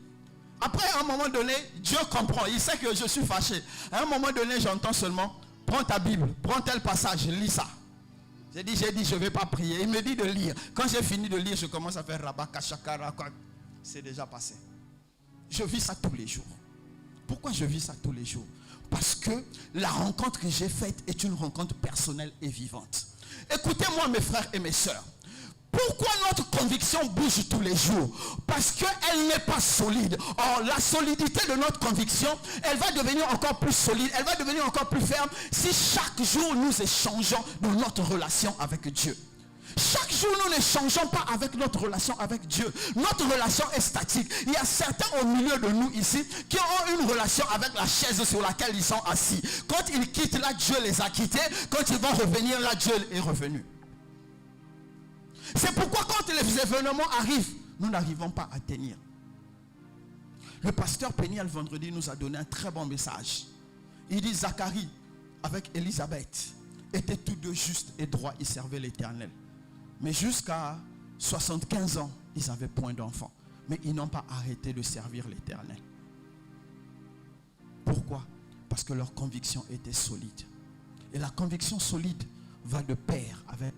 Après, à un moment donné, Dieu comprend. Il sait que je suis fâché. À un moment donné, j'entends seulement, prends ta Bible, prends tel passage, lis ça. J'ai dit, je ne vais pas prier. Il me dit de lire. Quand j'ai fini de lire, je commence à faire rabat, kachakara. C'est déjà passé. Je vis ça tous les jours. Pourquoi je vis ça tous les jours? Parce que la rencontre que j'ai faite est une rencontre personnelle et vivante. Écoutez-moi mes frères et mes sœurs. Pourquoi notre conviction bouge tous les jours? Parce qu'elle n'est pas solide. Or, la solidité de notre conviction, elle va devenir encore plus solide, elle va devenir encore plus ferme si chaque jour nous échangeons dans notre relation avec Dieu. Chaque jour, nous ne changeons pas avec notre relation avec Dieu. Notre relation est statique. Il y a certains au milieu de nous ici qui ont une relation avec la chaise sur laquelle ils sont assis. Quand ils quittent là, Dieu les a quittés. Quand ils vont revenir là, Dieu est revenu. C'est pourquoi quand les événements arrivent, nous n'arrivons pas à tenir. Le pasteur Péniel vendredi nous a donné un très bon message. Il dit Zacharie avec Élisabeth étaient tous deux justes et droits, ils servaient l'Éternel. Mais jusqu'à 75 ans, ils n'avaient point d'enfants. Mais ils n'ont pas arrêté de servir l'Éternel. Pourquoi? Parce que leur conviction était solide. Et la conviction solide va de pair avec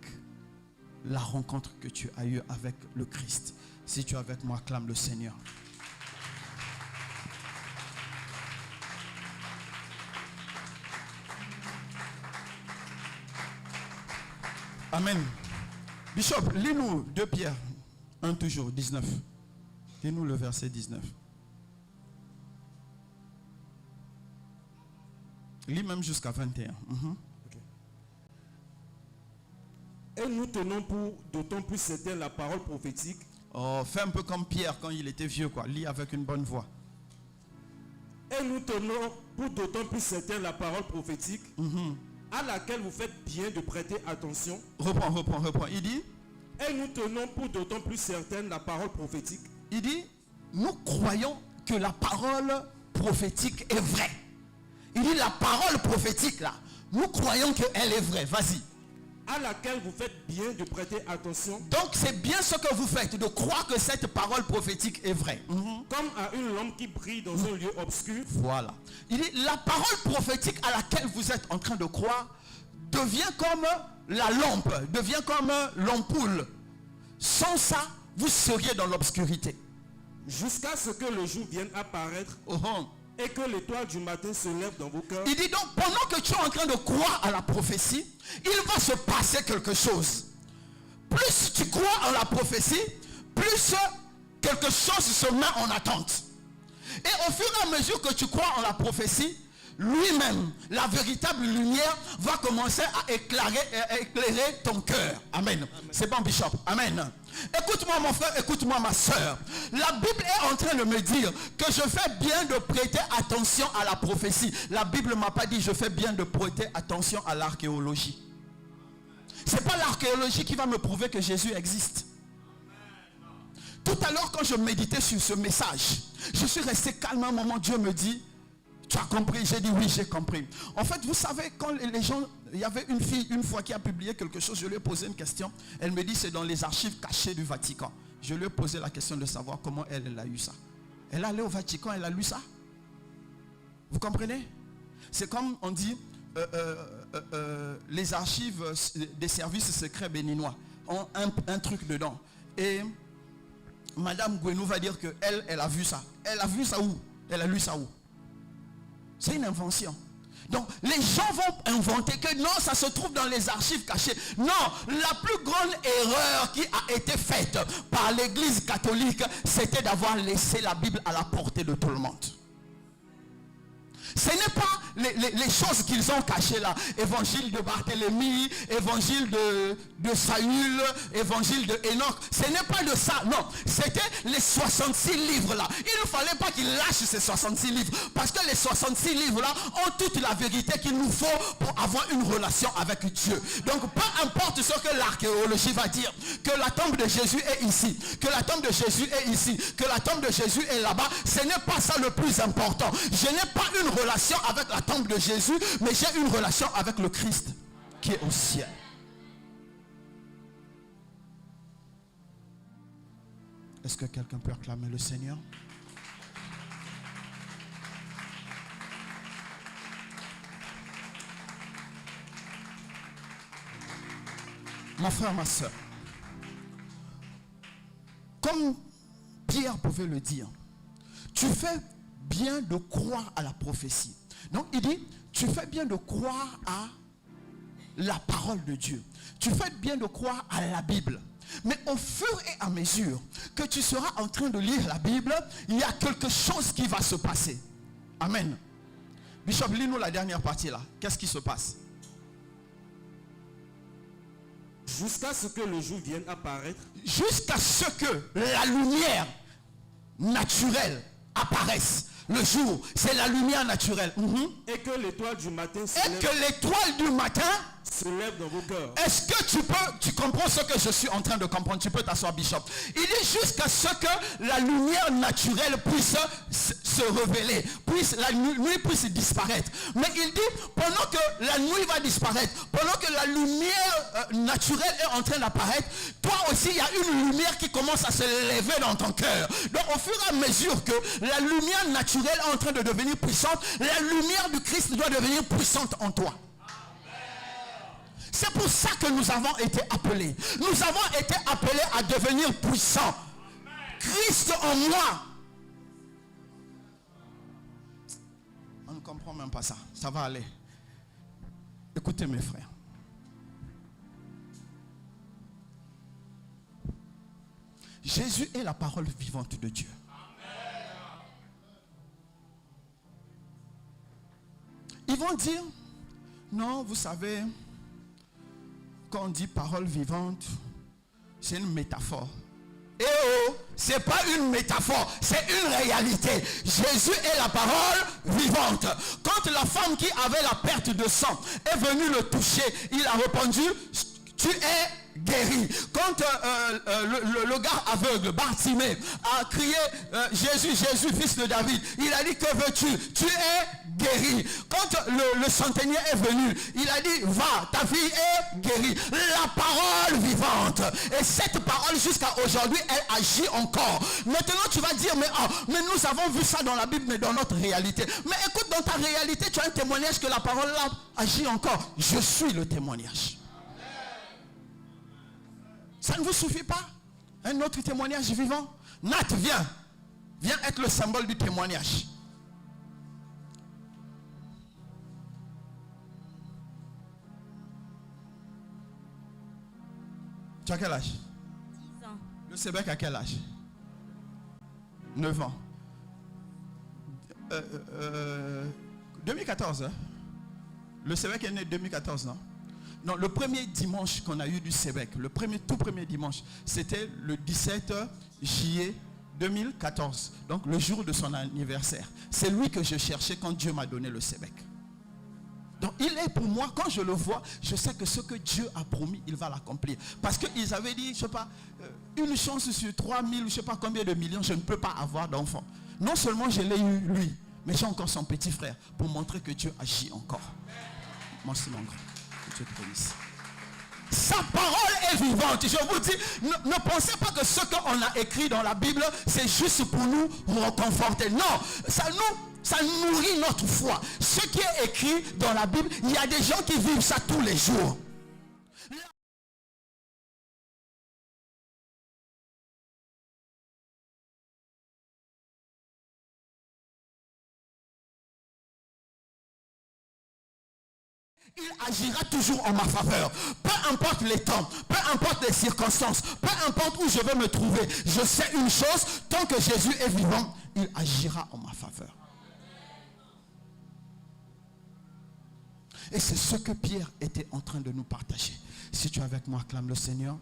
la rencontre que tu as eue avec le Christ. Si tu es avec moi, acclame le Seigneur. Amen. Bishop, lis-nous 2 Pierre 1 toujours, 19. Lis-nous le verset 19. Lis même jusqu'à 21. Et nous tenons pour d'autant plus certaine la parole prophétique. Oh, fais un peu comme Pierre quand il était vieux, quoi. Lis avec une bonne voix. Et nous tenons pour d'autant plus certaine la parole prophétique à laquelle vous faites bien de prêter attention. Reprends. Il dit. Et nous tenons pour d'autant plus certaine la parole prophétique. Il dit, nous croyons que la parole prophétique est vraie. Il dit la parole prophétique là, nous croyons qu'elle est vraie. Vas-y. À laquelle vous faites bien de prêter attention. Donc c'est bien ce que vous faites, de croire que cette parole prophétique est vraie. Comme à une lampe qui brille dans un lieu obscur. Voilà. Il dit, la parole prophétique à laquelle vous êtes en train de croire devient comme la lampe, devient comme l'ampoule. Sans ça, vous seriez dans l'obscurité. Jusqu'à ce que le jour vienne apparaître. Et que l'étoile du matin se lève dans vos cœurs. Il dit donc, pendant que tu es en train de croire à la prophétie, il va se passer quelque chose. Plus tu crois en la prophétie, plus quelque chose se met en attente. Et au fur et à mesure que tu crois en la prophétie, lui-même, la véritable lumière va commencer à éclairer ton cœur. Amen. C'est bon, Bishop. Amen. Écoute-moi mon frère, écoute-moi ma soeur. La Bible est en train de me dire que je fais bien de prêter attention à la prophétie. La Bible ne m'a pas dit je fais bien de prêter attention à l'archéologie. Ce n'est pas l'archéologie qui va me prouver que Jésus existe. Tout à l'heure quand je méditais sur ce message, je suis resté calme un moment. Dieu me dit, tu as compris? J'ai dit oui, j'ai compris. En fait, vous savez, quand les gens, il y avait une fille une fois qui a publié quelque chose, je lui ai posé une question. Elle me dit c'est dans les archives cachées du Vatican. Je lui ai posé la question de savoir comment elle a eu ça. Elle est allée au Vatican, elle a lu ça. Vous comprenez? C'est comme on dit, les archives des services secrets béninois ont un truc dedans. Et Madame Gwenou va dire qu'elle, elle a vu ça. Elle a vu ça où? Elle a lu ça où? C'est une invention. Donc les gens vont inventer que non, ça se trouve dans les archives cachées. Non, la plus grande erreur qui a été faite par l'église catholique, c'était d'avoir laissé la Bible à la portée de tout le monde. Ce n'est pas les choses qu'ils ont cachées là. Évangile de Barthélemy, évangile de Saül, évangile de Enoch. Ce n'est pas de ça, non. C'était les 66 livres là. Il ne fallait pas qu'ils lâchent ces 66 livres. Parce que les 66 livres là ont toute la vérité qu'il nous faut pour avoir une relation avec Dieu. Donc peu importe ce que l'archéologie va dire, que la tombe de Jésus est ici, que la tombe de Jésus est ici, que la tombe de Jésus est là-bas, ce n'est pas ça le plus important. Je n'ai pas une relation avec la tombe de Jésus, mais j'ai une relation avec le Christ qui est au ciel. Est-ce que quelqu'un peut acclamer le Seigneur? Mon frère, ma soeur, comme Pierre pouvait le dire, tu fais bien de croire à la prophétie. Donc il dit, tu fais bien de croire à la parole de Dieu. Tu fais bien de croire à la Bible. Mais au fur et à mesure que tu seras en train de lire la Bible, il y a quelque chose qui va se passer. Amen. Bishop, lis-nous la dernière partie là. Qu'est-ce qui se passe? Jusqu'à ce que le jour vienne apparaître. Jusqu'à ce que la lumière naturelle apparaisse. Le jour, c'est la lumière naturelle. Et que l'étoile du matin se lève dans vos cœurs. Est-ce que tu comprends ce que je suis en train de comprendre? Tu peux t'asseoir, Bishop. Il dit jusqu'à ce que la lumière naturelle puisse se révéler, la nuit puisse disparaître. Mais il dit, pendant que la nuit va disparaître, pendant que la lumière naturelle est en train d'apparaître, toi aussi il y a une lumière qui commence à se lever dans ton cœur. Donc au fur et à mesure que la lumière naturelle est en train de devenir puissante, la lumière du Christ doit devenir puissante en toi. C'est pour ça que nous avons été appelés. Nous avons été appelés à devenir puissants. Christ en moi. On ne comprend même pas ça. Ça va aller. Écoutez mes frères. Jésus est la parole vivante de Dieu. Ils vont dire, non, vous savez, quand on dit parole vivante, c'est une métaphore. Eh oh, c'est pas une métaphore, c'est une réalité. Jésus est la parole vivante. Quand la femme qui avait la perte de sang est venue le toucher, il a répondu, tu es guéri. Quand le gars aveugle, Bartimée, a crié, Jésus, Jésus, fils de David, il a dit, que veux-tu? Tu es guéri. Quand le centenier est venu, il a dit, va, ta fille est guérie. La parole vivante. Et cette parole jusqu'à aujourd'hui, elle agit encore. Maintenant tu vas dire, mais nous avons vu ça dans la Bible, mais dans notre réalité. Mais écoute, dans ta réalité, tu as un témoignage que la parole là agit encore. Je suis le témoignage. Ça ne vous suffit pas? Un autre témoignage vivant? Nat, viens être le symbole du témoignage. Tu as quel âge? 10 ans. Le Sébec a quel âge? 9 ans. 2014, hein? Le Sébec est né 2014, non? Non, le premier dimanche qu'on a eu du Sébec, tout premier dimanche, c'était le 17 juillet 2014. Donc le jour de son anniversaire. C'est lui que je cherchais quand Dieu m'a donné le Sébec. Donc il est pour moi, quand je le vois, je sais que ce que Dieu a promis, il va l'accomplir. Parce qu'ils avaient dit, je ne sais pas, une chance sur 3000, je ne sais pas combien de millions, je ne peux pas avoir d'enfant. Non seulement je l'ai eu lui, mais j'ai encore son petit frère pour montrer que Dieu agit encore. Merci mon grand. Que Dieu te bénisse. Sa parole est vivante. Je vous dis, ne pensez pas que ce qu'on a écrit dans la Bible, c'est juste pour nous reconforter. Non, Ça nourrit notre foi. Ce qui est écrit dans la Bible, il y a des gens qui vivent ça tous les jours. Il agira toujours en ma faveur. Peu importe les temps, peu importe les circonstances, peu importe où je vais me trouver. Je sais une chose, tant que Jésus est vivant, il agira en ma faveur. Et c'est ce que Pierre était en train de nous partager. Si tu es avec moi, acclame le Seigneur.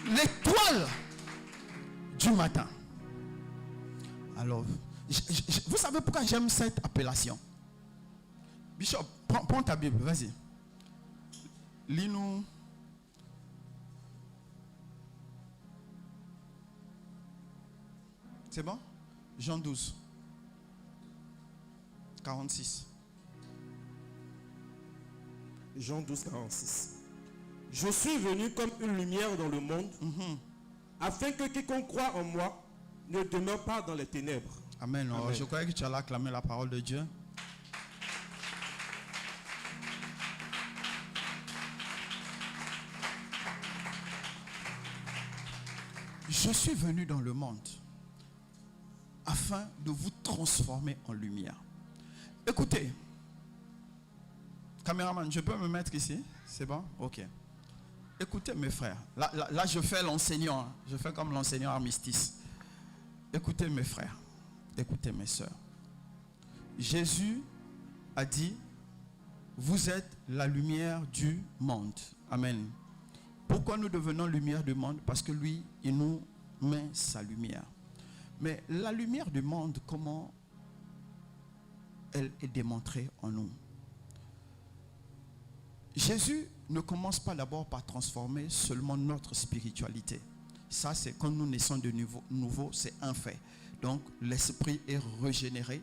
L'étoile du matin. Alors, vous savez pourquoi j'aime cette appellation? Bishop, prends ta Bible, vas-y. Lis-nous. C'est bon? Jean 12. 46. Jean 12, 46. Je suis venu comme une lumière dans le monde, afin que quiconque croit en moi ne demeure pas dans les ténèbres. Amen. Amen. Je croyais que tu allais acclamer la parole de Dieu. Je suis venu dans le monde afin de vous transformer en lumière. Écoutez, caméraman, je peux me mettre ici? C'est bon? Ok. Écoutez mes frères, là je fais l'enseignant, hein. Je fais comme l'enseignant armistice. Écoutez mes frères, écoutez mes sœurs. Jésus a dit, vous êtes la lumière du monde. Amen. Pourquoi nous devenons lumière du monde? Parce que lui, il nous met sa lumière. Mais la lumière du monde, comment elle est démontrée en nous? Jésus ne commence pas d'abord par transformer seulement notre spiritualité. Ça, c'est quand nous naissons de nouveau, c'est un fait. Donc, l'esprit est régénéré.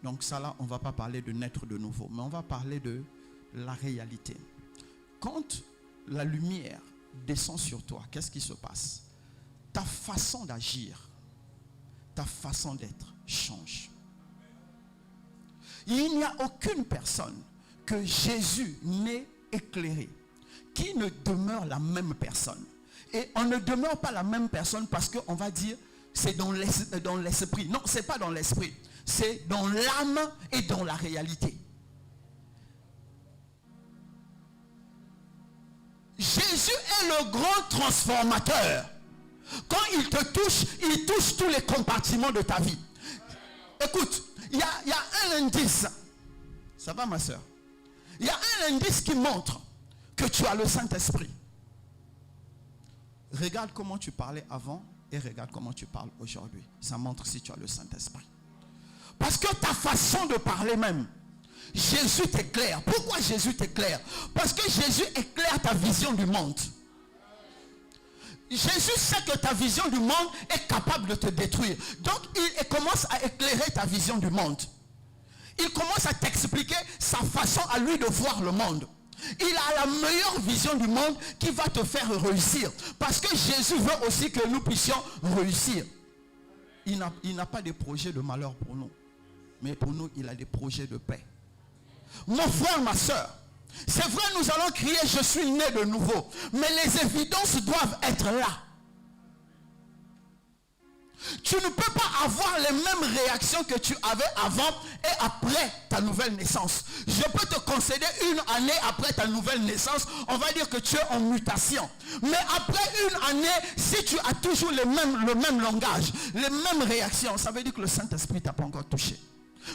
Donc, ça là, on ne va pas parler de naître de nouveau, mais on va parler de la réalité. Quand la lumière descend sur toi, qu'est-ce qui se passe? Ta façon d'agir, ta façon d'être change. Il n'y a aucune personne que Jésus n'ait éclairé qui ne demeure la même personne. Et on ne demeure pas la même personne parce qu'on va dire c'est dans l'esprit. Non, c'est pas dans l'esprit. C'est dans l'âme et dans la réalité. Jésus est le grand transformateur. Quand il te touche, il touche tous les compartiments de ta vie. Écoute, il y a un indice. Ça va ma soeur? Il y a un indice qui montre que tu as le Saint-Esprit. Regarde comment tu parlais avant et regarde comment tu parles aujourd'hui. Ça montre si tu as le Saint-Esprit. Parce que ta façon de parler même, Jésus t'éclaire. Pourquoi Jésus t'éclaire? Parce que Jésus éclaire ta vision du monde. Jésus sait que ta vision du monde est capable de te détruire. Donc il commence à éclairer ta vision du monde. Il commence à t'expliquer sa façon à lui de voir le monde. Il a la meilleure vision du monde qui va te faire réussir. Parce que Jésus veut aussi que nous puissions réussir. Il n'a pas de projet de malheur pour nous. Mais pour nous, il a des projets de paix. Mon frère, ma soeur, c'est vrai, nous allons crier, je suis né de nouveau. Mais les évidences doivent être là. Tu ne peux pas avoir les mêmes réactions que tu avais avant et après ta nouvelle naissance. Je peux te concéder une année après ta nouvelle naissance. On va dire que tu es en mutation. Mais après une année, si tu as toujours le même langage, les mêmes réactions, ça veut dire que le Saint-Esprit ne t'a pas encore touché.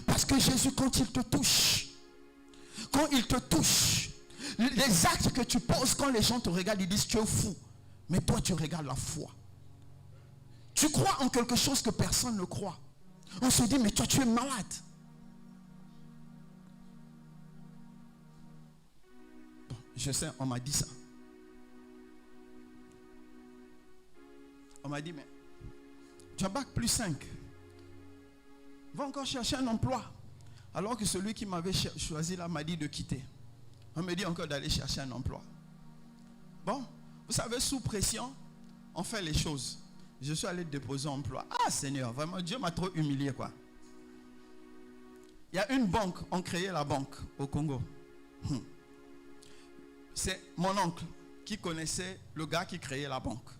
Parce que Jésus, quand il te touche, les actes que tu poses, quand les gens te regardent, ils disent tu es fou. Mais toi, tu regardes la foi. Tu crois en quelque chose que personne ne croit. On se dit, mais toi, tu es malade. Bon, je sais, on m'a dit ça. On m'a dit, mais tu as bac plus 5. Va encore chercher un emploi. Alors que celui qui m'avait choisi là m'a dit de quitter. On me dit encore d'aller chercher un emploi. Bon, vous savez, sous pression, on fait les choses. Je suis allé déposer un emploi. Ah Seigneur, vraiment, Dieu m'a trop humilié quoi. Il y a une banque, on créait la banque au Congo. C'est mon oncle qui connaissait le gars qui créait la banque.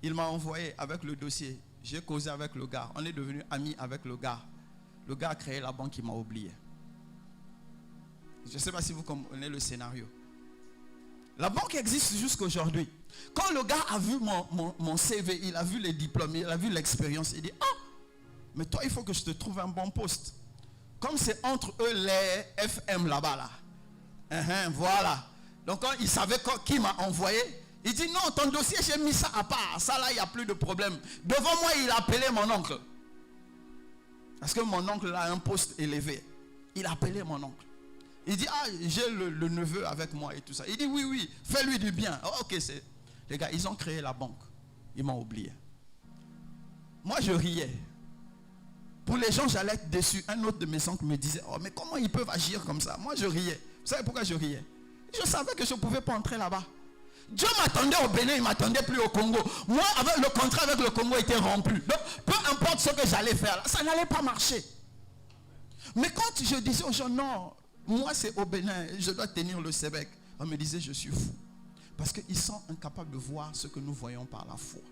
Il m'a envoyé avec le dossier. J'ai causé avec le gars. On est devenus amis avec le gars. Le gars a créé la banque, il m'a oublié. Je ne sais pas si vous comprenez le scénario. La banque existe jusqu'aujourd'hui. Quand le gars a vu mon CV, il a vu les diplômes, il a vu l'expérience, il dit, ah, mais toi, il faut que je te trouve un bon poste. Comme c'est entre eux les FM là-bas, là. Voilà. Donc quand il savait qui m'a envoyé, il dit, non, ton dossier, j'ai mis ça à part. Ça là, il n'y a plus de problème. Devant moi, il a appelé mon oncle. Parce que mon oncle a un poste élevé. Il a appelé mon oncle. Il dit, ah, j'ai le neveu avec moi et tout ça. Il dit, oui, oui, fais-lui du bien. Oh, ok, c'est... Les gars, ils ont créé la banque. Ils m'ont oublié. Moi, je riais. Pour les gens, j'allais être déçu. Un autre de mes oncles me disait, oh, mais comment ils peuvent agir comme ça? Moi, je riais. Vous savez pourquoi je riais? Je savais que je ne pouvais pas entrer là-bas. Dieu m'attendait au Bénin, il ne m'attendait plus au Congo. Moi, avec le contrat avec le Congo était rompu. Donc, peu importe ce que j'allais faire, ça n'allait pas marcher. Mais quand je disais aux gens, non, moi c'est au Bénin, je dois tenir le Sébec, on me disait, je suis fou. Parce qu'ils sont incapables de voir ce que nous voyons par la foi.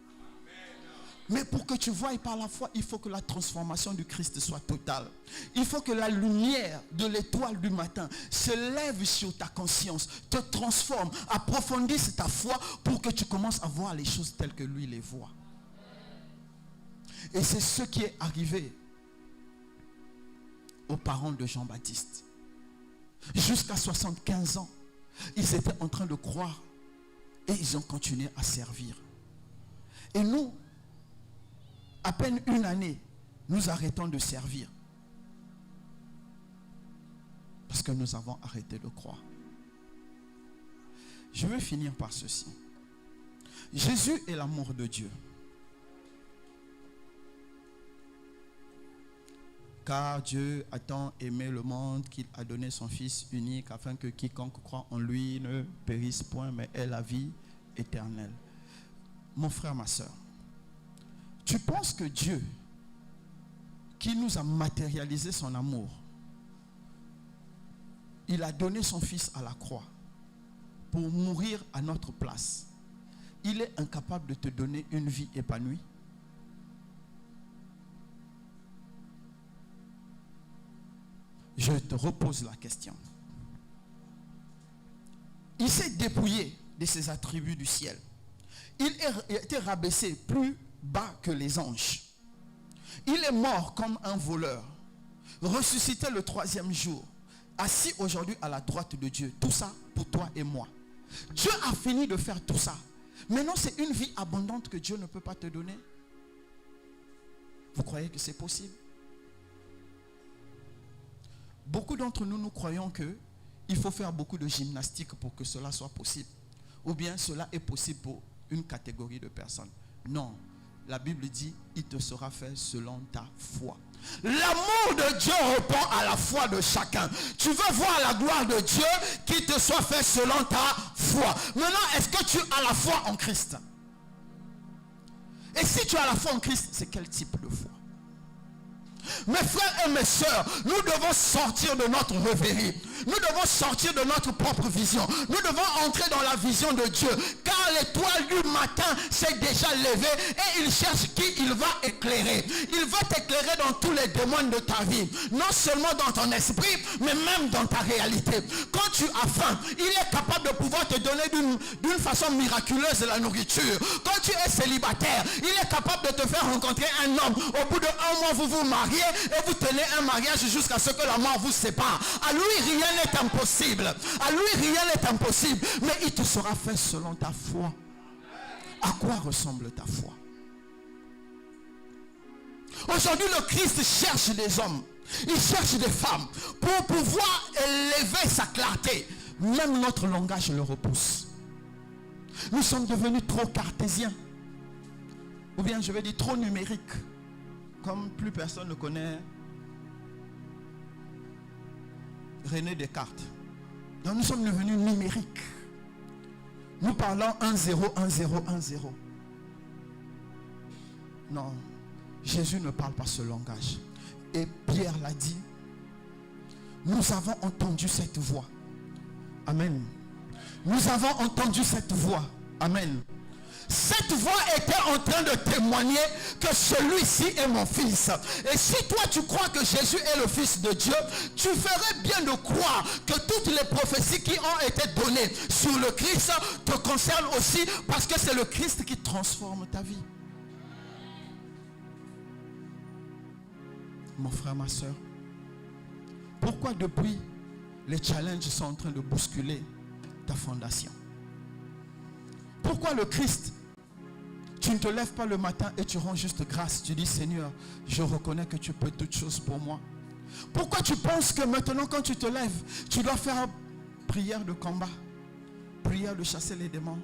Mais pour que tu voies par la foi, il faut que la transformation du Christ soit totale. Il faut que la lumière de l'étoile du matin se lève sur ta conscience, te transforme, approfondisse ta foi pour que tu commences à voir les choses telles que lui les voit. Et c'est ce qui est arrivé aux parents de Jean-Baptiste. Jusqu'à 75 ans, ils étaient en train de croire et ils ont continué à servir. Et nous, à peine une année, nous arrêtons de servir. Parce que nous avons arrêté de croire. Je vais finir par ceci. Jésus est l'amour de Dieu. Car Dieu a tant aimé le monde qu'il a donné son Fils unique afin que quiconque croit en lui ne périsse point, mais ait la vie éternelle. Mon frère, ma soeur, tu penses que Dieu, qui nous a matérialisé son amour, il a donné son Fils à la croix pour mourir à notre place. Il est incapable de te donner une vie épanouie? Je te repose la question. Il s'est dépouillé de ses attributs du ciel. Il a été rabaissé plus bas que les anges. Il est mort comme un voleur, ressuscité le 3e jour, assis aujourd'hui à la droite de Dieu. Tout ça pour toi et moi. Dieu a fini de faire tout ça. Maintenant, c'est une vie abondante que Dieu ne peut pas te donner. Vous croyez que c'est possible? Beaucoup d'entre nous, nous croyons qu'il faut faire beaucoup de gymnastique pour que cela soit possible. Ou bien cela est possible pour une catégorie de personnes. Non. La Bible dit, il te sera fait selon ta foi. L'amour de Dieu répond à la foi de chacun. Tu veux voir la gloire de Dieu, qu'il te soit fait selon ta foi. Maintenant, est-ce que tu as la foi en Christ? Et si tu as la foi en Christ, c'est quel type de foi? Mes frères et mes sœurs, nous devons sortir de notre rêverie. Nous devons sortir de notre propre vision. Nous devons entrer dans la vision de Dieu. Car l'étoile du matin s'est déjà levée et il cherche qui il va éclairer. Il va t'éclairer dans tous les domaines de ta vie. Non seulement dans ton esprit, mais même dans ta réalité. Quand tu as faim, il est capable de pouvoir te donner d'une façon miraculeuse la nourriture. Quand tu es célibataire, il est capable de te faire rencontrer un homme. Au bout d'1 mois, vous vous mariez et vous tenez un mariage jusqu'à ce que la mort vous sépare. À lui, rien n'est impossible. À lui, rien n'est impossible. Mais il te sera fait selon ta foi. À quoi ressemble ta foi? Aujourd'hui, le Christ cherche des hommes. Il cherche des femmes pour pouvoir élever sa clarté. Même notre langage le repousse. Nous sommes devenus trop cartésiens. Ou bien je vais dire trop numériques. Comme plus personne ne connaît René Descartes. Donc nous sommes devenus numériques. Nous parlons 1-0, 1-0, 1-0. Non, Jésus ne parle pas ce langage. Et Pierre l'a dit. Nous avons entendu cette voix. Amen. Nous avons entendu cette voix. Amen. Cette voix était en train de témoigner que celui-ci est mon fils. Et si toi tu crois que Jésus est le fils de Dieu, tu ferais bien de croire que toutes les prophéties qui ont été données sur le Christ te concernent aussi, parce que c'est le Christ qui transforme ta vie. Mon frère, ma soeur, pourquoi depuis les challenges sont en train de bousculer ta fondation? Pourquoi le Christ, tu ne te lèves pas le matin et tu rends juste grâce? Tu dis, Seigneur, je reconnais que tu peux toutes choses pour moi. Pourquoi tu penses que maintenant quand tu te lèves, tu dois faire prière de combat, prière de chasser les démons?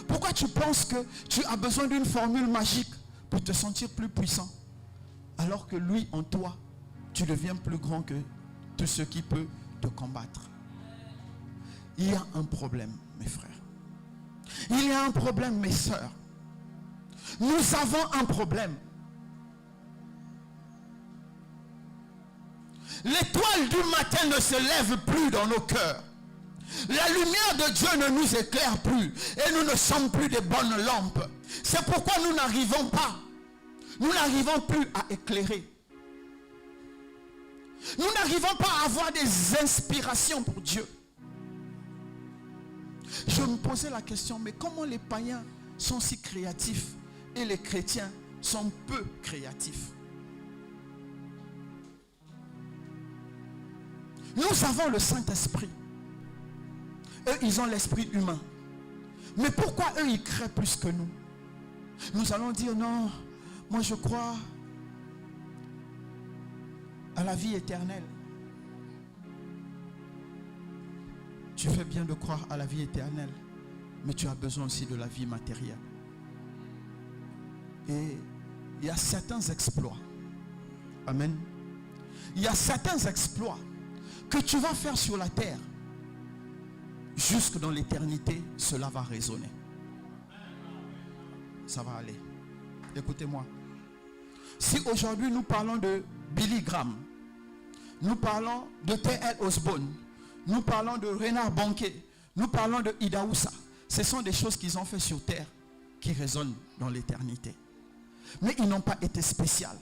Pourquoi tu penses que tu as besoin d'une formule magique pour te sentir plus puissant? Alors que lui, en toi, tu deviens plus grand que tout ce qui peut te combattre. Il y a un problème, mes frères. Il y a un problème, mes sœurs. Nous avons un problème. L'étoile du matin ne se lève plus dans nos cœurs. La lumière de Dieu ne nous éclaire plus. Et nous ne sommes plus des bonnes lampes. C'est pourquoi nous n'arrivons plus à éclairer. Nous n'arrivons pas à avoir des inspirations pour Dieu. Je me posais la question, mais comment les païens sont si créatifs et les chrétiens sont peu créatifs? Nous avons le Saint-Esprit. Eux, ils ont l'esprit humain. Mais pourquoi eux, ils créent plus que nous? Nous allons dire, non, moi je crois à la vie éternelle. Tu fais bien de croire à la vie éternelle, mais tu as besoin aussi de la vie matérielle. Et il y a certains exploits. Amen. Il y a certains exploits que tu vas faire sur la terre. Jusque dans l'éternité, cela va résonner. Ça va aller. Écoutez-moi. Si aujourd'hui nous parlons de Billy Graham, nous parlons de T.L. Osborne, nous parlons de Renard Banquet, nous parlons de Ida Oussa, ce sont des choses qu'ils ont fait sur terre qui résonnent dans l'éternité. Mais ils n'ont pas été spéciales.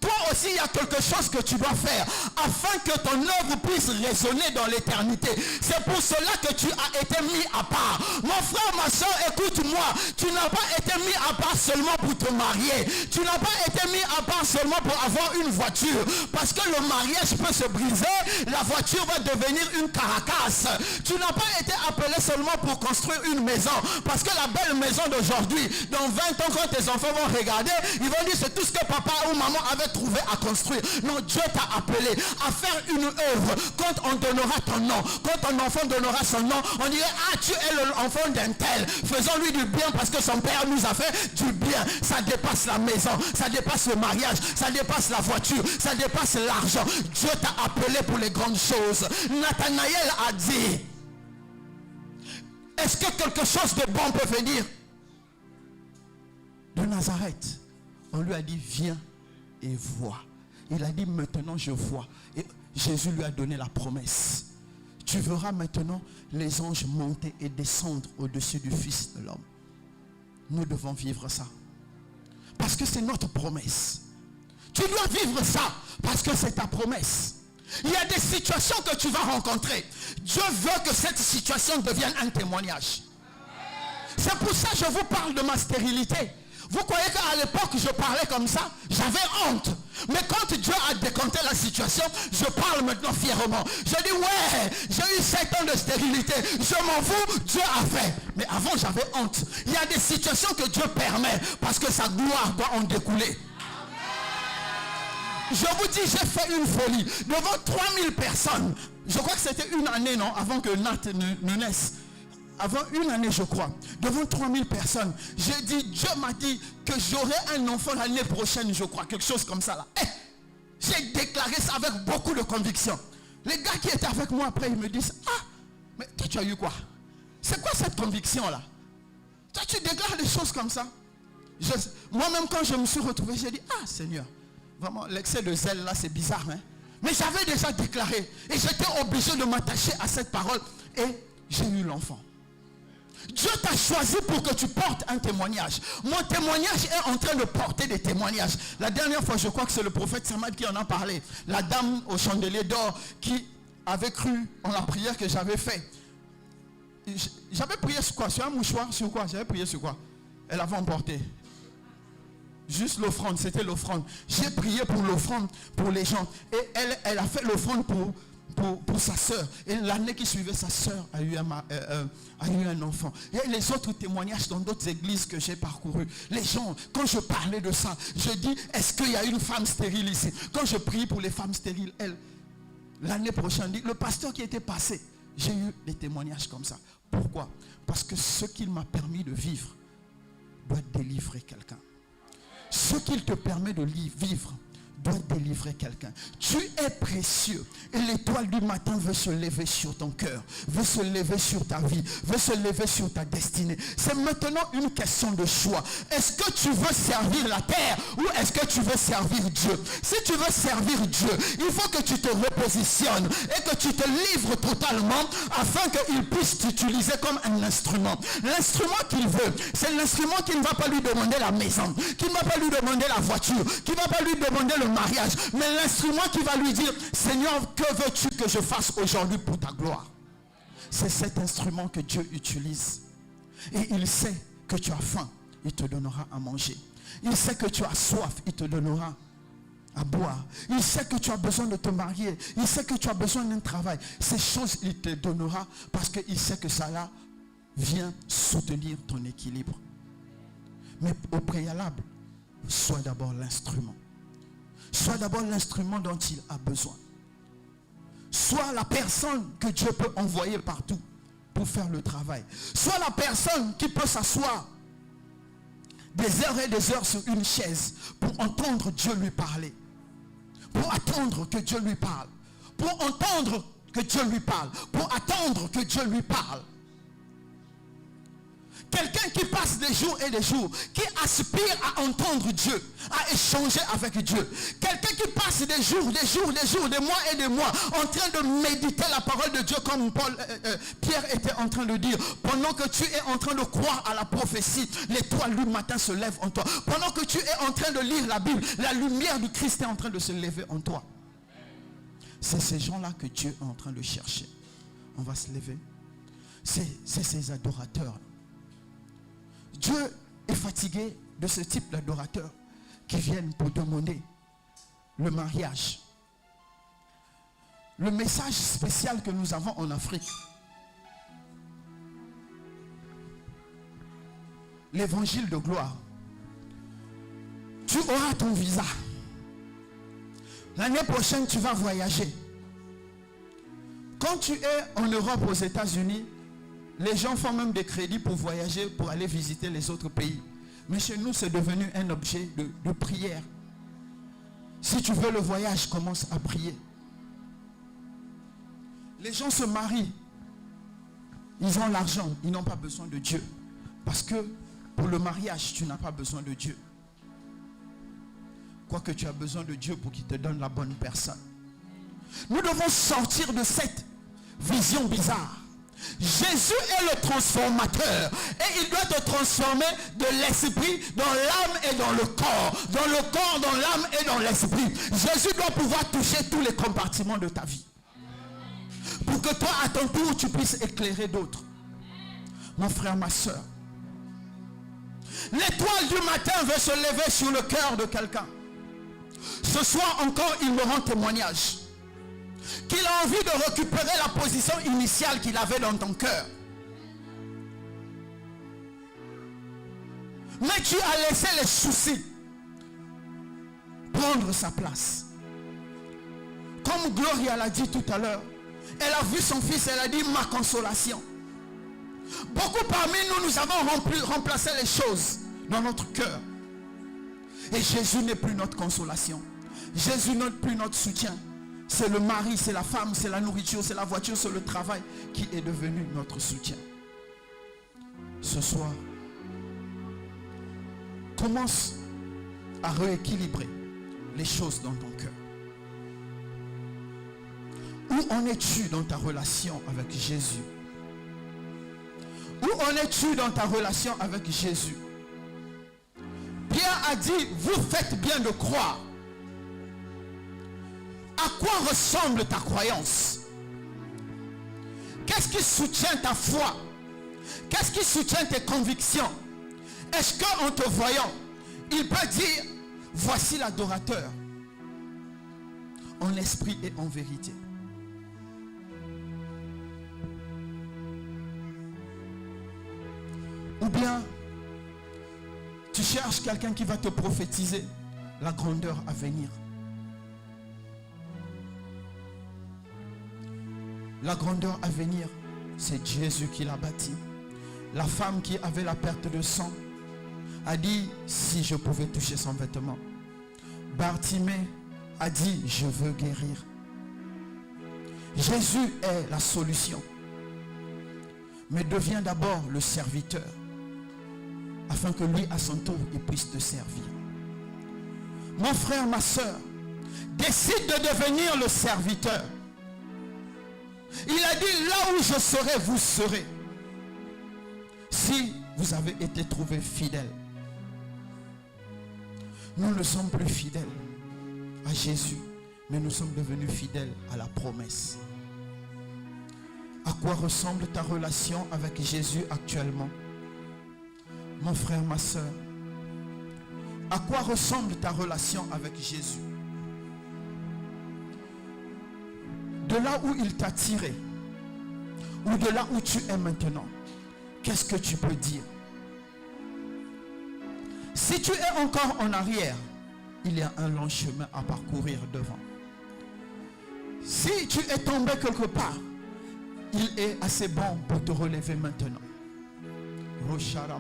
Toi aussi, il y a quelque chose que tu dois faire afin que ton œuvre puisse résonner dans l'éternité. C'est pour cela que tu as été mis à part. Mon frère, ma soeur, écoute-moi. Tu n'as pas été mis à part seulement pour te marier. Tu n'as pas été mis à part seulement pour avoir une voiture. Parce que le mariage peut se briser, la voiture va devenir une caracasse. Tu n'as pas été appelé seulement pour construire une maison. Parce que la belle maison d'aujourd'hui, dans 20 ans, quand tes enfants vont regarder, ils vont dire c'est tout ce que papa ou maman avait trouvé à construire. Non, Dieu t'a appelé à faire une œuvre. Quand on donnera ton nom, quand ton enfant donnera son nom, on dirait, ah, tu es l'enfant d'un tel. Faisons-lui du bien parce que son père nous a fait du bien. Ça dépasse la maison, ça dépasse le mariage, ça dépasse la voiture, ça dépasse l'argent. Dieu t'a appelé pour les grandes choses. Nathanaël a dit, est-ce que quelque chose de bon peut venir de Nazareth? On lui a dit, viens et vois. Il a dit, maintenant je vois. Et Jésus lui a donné la promesse. Tu verras maintenant les anges monter et descendre au-dessus du Fils de l'homme. Nous devons vivre ça. Parce que c'est notre promesse. Tu dois vivre ça parce que c'est ta promesse. Il y a des situations que tu vas rencontrer. Dieu veut que cette situation devienne un témoignage. C'est pour ça que je vous parle de ma stérilité. Vous croyez qu'à l'époque je parlais comme ça? J'avais honte. Mais quand Dieu a décanté la situation, je parle maintenant fièrement. Je dis ouais, j'ai eu 7 ans de stérilité. Je m'en fous, Dieu a fait. Mais avant j'avais honte. Il y a des situations que Dieu permet parce que sa gloire doit en découler. Je vous dis, j'ai fait une folie devant 3000 personnes. Je crois que c'était une année, non, avant que Nat ne naisse. Avant une année, je crois, devant 3000 personnes, j'ai dit, Dieu m'a dit que j'aurai un enfant l'année prochaine, je crois, quelque chose comme ça là. J'ai déclaré ça avec beaucoup de conviction. Les gars qui étaient avec moi après, ils me disent, ah, mais toi tu as eu quoi? C'est quoi cette conviction là? Toi, tu déclares des choses comme ça. Moi-même, quand je me suis retrouvé, j'ai dit, ah Seigneur, vraiment, l'excès de zèle là, c'est bizarre. Hein? Mais j'avais déjà déclaré. Et j'étais obligé de m'attacher à cette parole. Et j'ai eu l'enfant. Dieu t'a choisi pour que tu portes un témoignage. Mon témoignage est en train de porter des témoignages. La dernière fois, je crois que c'est le prophète Samad qui en a parlé. La dame au chandelier d'or qui avait cru en la prière que j'avais faite. J'avais prié sur quoi? Sur un mouchoir? Sur quoi? J'avais prié sur quoi? Elle avait emporté. Juste l'offrande, c'était l'offrande. J'ai prié pour l'offrande, pour les gens. Et elle a fait l'offrande pour sa soeur. Et l'année qui suivait, sa soeur a eu un enfant. Et les autres témoignages dans d'autres églises que j'ai parcourues. Les gens, quand je parlais de ça, je dis, est-ce qu'il y a une femme stérile ici? Quand je prie pour les femmes stériles, l'année prochaine, dit, le pasteur qui était passé, j'ai eu des témoignages comme ça. Pourquoi? Parce que ce qu'il m'a permis de vivre doit délivrer quelqu'un. Ce qu'il te permet de vivre doit délivrer quelqu'un. Tu es précieux. Et l'étoile du matin veut se lever sur ton cœur, veut se lever sur ta vie, veut se lever sur ta destinée. C'est maintenant une question de choix. Est-ce que tu veux servir la terre ou est-ce que tu veux servir Dieu? Si tu veux servir Dieu, il faut que tu te repositionnes et que tu te livres totalement afin qu'il puisse t'utiliser comme un instrument. L'instrument qu'il veut, c'est l'instrument qui ne va pas lui demander la maison, qui ne va pas lui demander la voiture, qui ne va pas lui demander le mariage, mais l'instrument qui va lui dire, Seigneur, que veux-tu que je fasse aujourd'hui pour ta gloire? C'est cet instrument que Dieu utilise. Et il sait que tu as faim, il te donnera à manger. Il sait que tu as soif, il te donnera à boire. Il sait que tu as besoin de te marier. Il sait que tu as besoin d'un travail. Ces choses, il te donnera parce qu'il sait que ça là vient soutenir ton équilibre. Mais au préalable, sois d'abord l'instrument. Sois d'abord l'instrument dont il a besoin. Sois la personne que Dieu peut envoyer partout pour faire le travail. Sois la personne qui peut s'asseoir des heures et des heures sur une chaise pour entendre Dieu lui parler. Pour attendre que Dieu lui parle. Pour entendre que Dieu lui parle. Pour attendre que Dieu lui parle. Quelqu'un qui passe des jours et des jours, qui aspire à entendre Dieu, à échanger avec Dieu. Quelqu'un qui passe des jours, des mois et des mois en train de méditer la parole de Dieu comme Pierre était en train de dire. Pendant que tu es en train de croire à la prophétie, l'étoile du matin se lève en toi. Pendant que tu es en train de lire la Bible, la lumière du Christ est en train de se lever en toi. C'est ces gens-là que Dieu est en train de chercher. On va se lever. C'est ces adorateurs. Dieu est fatigué de ce type d'adorateurs qui viennent pour demander le mariage. Le message spécial que nous avons en Afrique, l'évangile de gloire, tu auras ton visa. L'année prochaine, tu vas voyager. Quand tu es en Europe, aux États-Unis, les gens font même des crédits pour voyager, pour aller visiter les autres pays. Mais chez nous, c'est devenu un objet de prière. Si tu veux le voyage, commence à prier. Les gens se marient. Ils ont l'argent, ils n'ont pas besoin de Dieu. Parce que pour le mariage, tu n'as pas besoin de Dieu. Quoique tu as besoin de Dieu pour qu'il te donne la bonne personne. Nous devons sortir de cette vision bizarre. Jésus est le transformateur et il doit te transformer de l'esprit dans l'âme et dans le corps. Dans le corps, dans l'âme et dans l'esprit. Jésus doit pouvoir toucher tous les compartiments de ta vie. Pour que toi, à ton tour, tu puisses éclairer d'autres. Mon frère, ma soeur. L'étoile du matin veut se lever sur le cœur de quelqu'un. Ce soir encore, il me rend témoignage. Qu'il a envie de récupérer la position initiale qu'il avait dans ton cœur. Mais tu as laissé les soucis prendre sa place. Comme Gloria l'a dit tout à l'heure, elle a vu son fils, elle a dit ma consolation. Beaucoup parmi nous, nous avons remplacé les choses dans notre cœur. Et Jésus n'est plus notre consolation. Jésus n'est plus notre soutien. C'est le mari, c'est la femme, c'est la nourriture, c'est la voiture, c'est le travail qui est devenu notre soutien. Ce soir, commence à rééquilibrer les choses dans ton cœur. Où en es-tu dans ta relation avec Jésus? Où en es-tu dans ta relation avec Jésus? Pierre a dit, vous faites bien de croire. À quoi ressemble ta croyance? Qu'est-ce qui soutient ta foi? Qu'est-ce qui soutient tes convictions? Est-ce qu'en te voyant, il peut dire, voici l'adorateur, en esprit et en vérité? Ou bien, tu cherches quelqu'un qui va te prophétiser la grandeur à venir. La grandeur à venir, c'est Jésus qui l'a bâti. La femme qui avait la perte de sang a dit, si je pouvais toucher son vêtement. Bartimée a dit, je veux guérir. Jésus est la solution. Mais deviens d'abord le serviteur, afin que lui, à son tour, il puisse te servir. Mon frère, ma soeur, décide de devenir le serviteur. Il a dit, là où je serai, vous serez. Si vous avez été trouvé fidèle. Nous ne sommes plus fidèles à Jésus, mais nous sommes devenus fidèles à la promesse. À quoi ressemble ta relation avec Jésus actuellement? Mon frère, ma soeur, à quoi ressemble ta relation avec Jésus? De là où il t'a tiré, ou de là où tu es maintenant, qu'est-ce que tu peux dire? Si tu es encore en arrière, il y a un long chemin à parcourir devant. Si tu es tombé quelque part, il est assez bon pour te relever maintenant. Mon frère,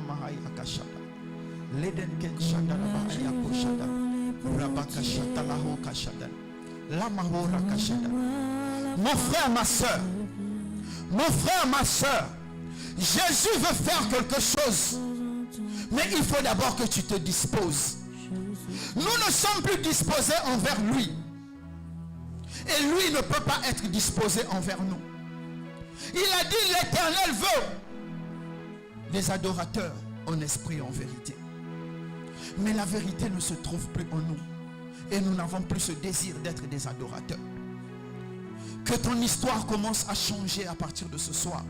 ma soeur, Jésus veut faire quelque chose, mais il faut d'abord que tu te disposes. Nous ne sommes plus disposés envers lui, et lui ne peut pas être disposé envers nous. Il a dit, l'Éternel veut des adorateurs en esprit et en vérité. Mais la vérité ne se trouve plus en nous, et nous n'avons plus ce désir d'être des adorateurs. Que ton histoire commence à changer à partir de ce soir.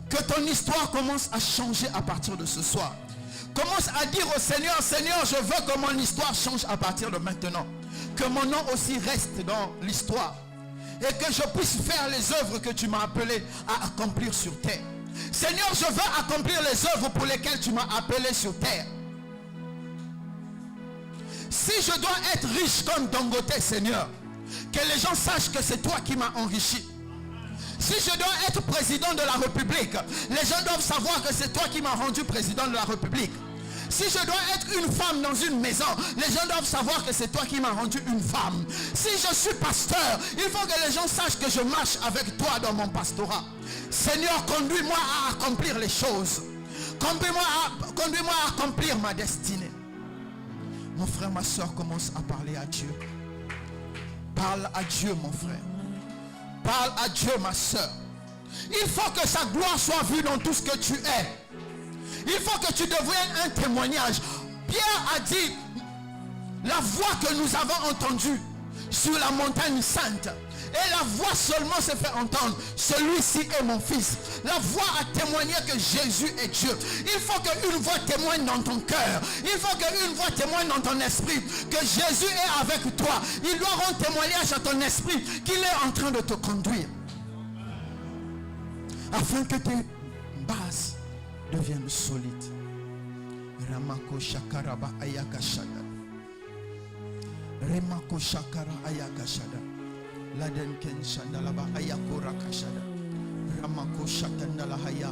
Que ton histoire commence à changer à partir de ce soir. Commence à dire au Seigneur, Seigneur, je veux que mon histoire change à partir de maintenant. Que mon nom aussi reste dans l'histoire. Et que je puisse faire les œuvres que tu m'as appelé à accomplir sur terre. Seigneur, je veux accomplir les œuvres pour lesquelles tu m'as appelé sur terre. Si je dois être riche comme Dangote, Seigneur, que les gens sachent que c'est toi qui m'as enrichi. Si je dois être président de la République, les gens doivent savoir que c'est toi qui m'as rendu président de la République. Si je dois être une femme dans une maison, les gens doivent savoir que c'est toi qui m'as rendu une femme. Si je suis pasteur, il faut que les gens sachent que je marche avec toi dans mon pastorat. Seigneur, conduis-moi à accomplir les choses. Conduis-moi à accomplir ma destinée. Mon frère, ma soeur, commence à parler à Dieu. Parle à Dieu, mon frère. Parle à Dieu, ma soeur. Il faut que sa gloire soit vue dans tout ce que tu es. Il faut que tu deviennes un témoignage. Pierre a dit, la voix que nous avons entendue sur la montagne sainte, et la voix seulement se fait entendre, celui-ci est mon fils. La voix a témoigné que Jésus est Dieu. Il faut qu'une voix témoigne dans ton cœur. Il faut qu'une voix témoigne dans ton esprit que Jésus est avec toi. Il doit rendre témoignage à ton esprit qu'il est en train de te conduire, afin que tes bases deviennent solides. Ramako Shakaraba Ayakashada. Remako Shakara Ayakashada. Laden Ken Shandalaba Ayakora Kashada. Ramako Shatandala Haya.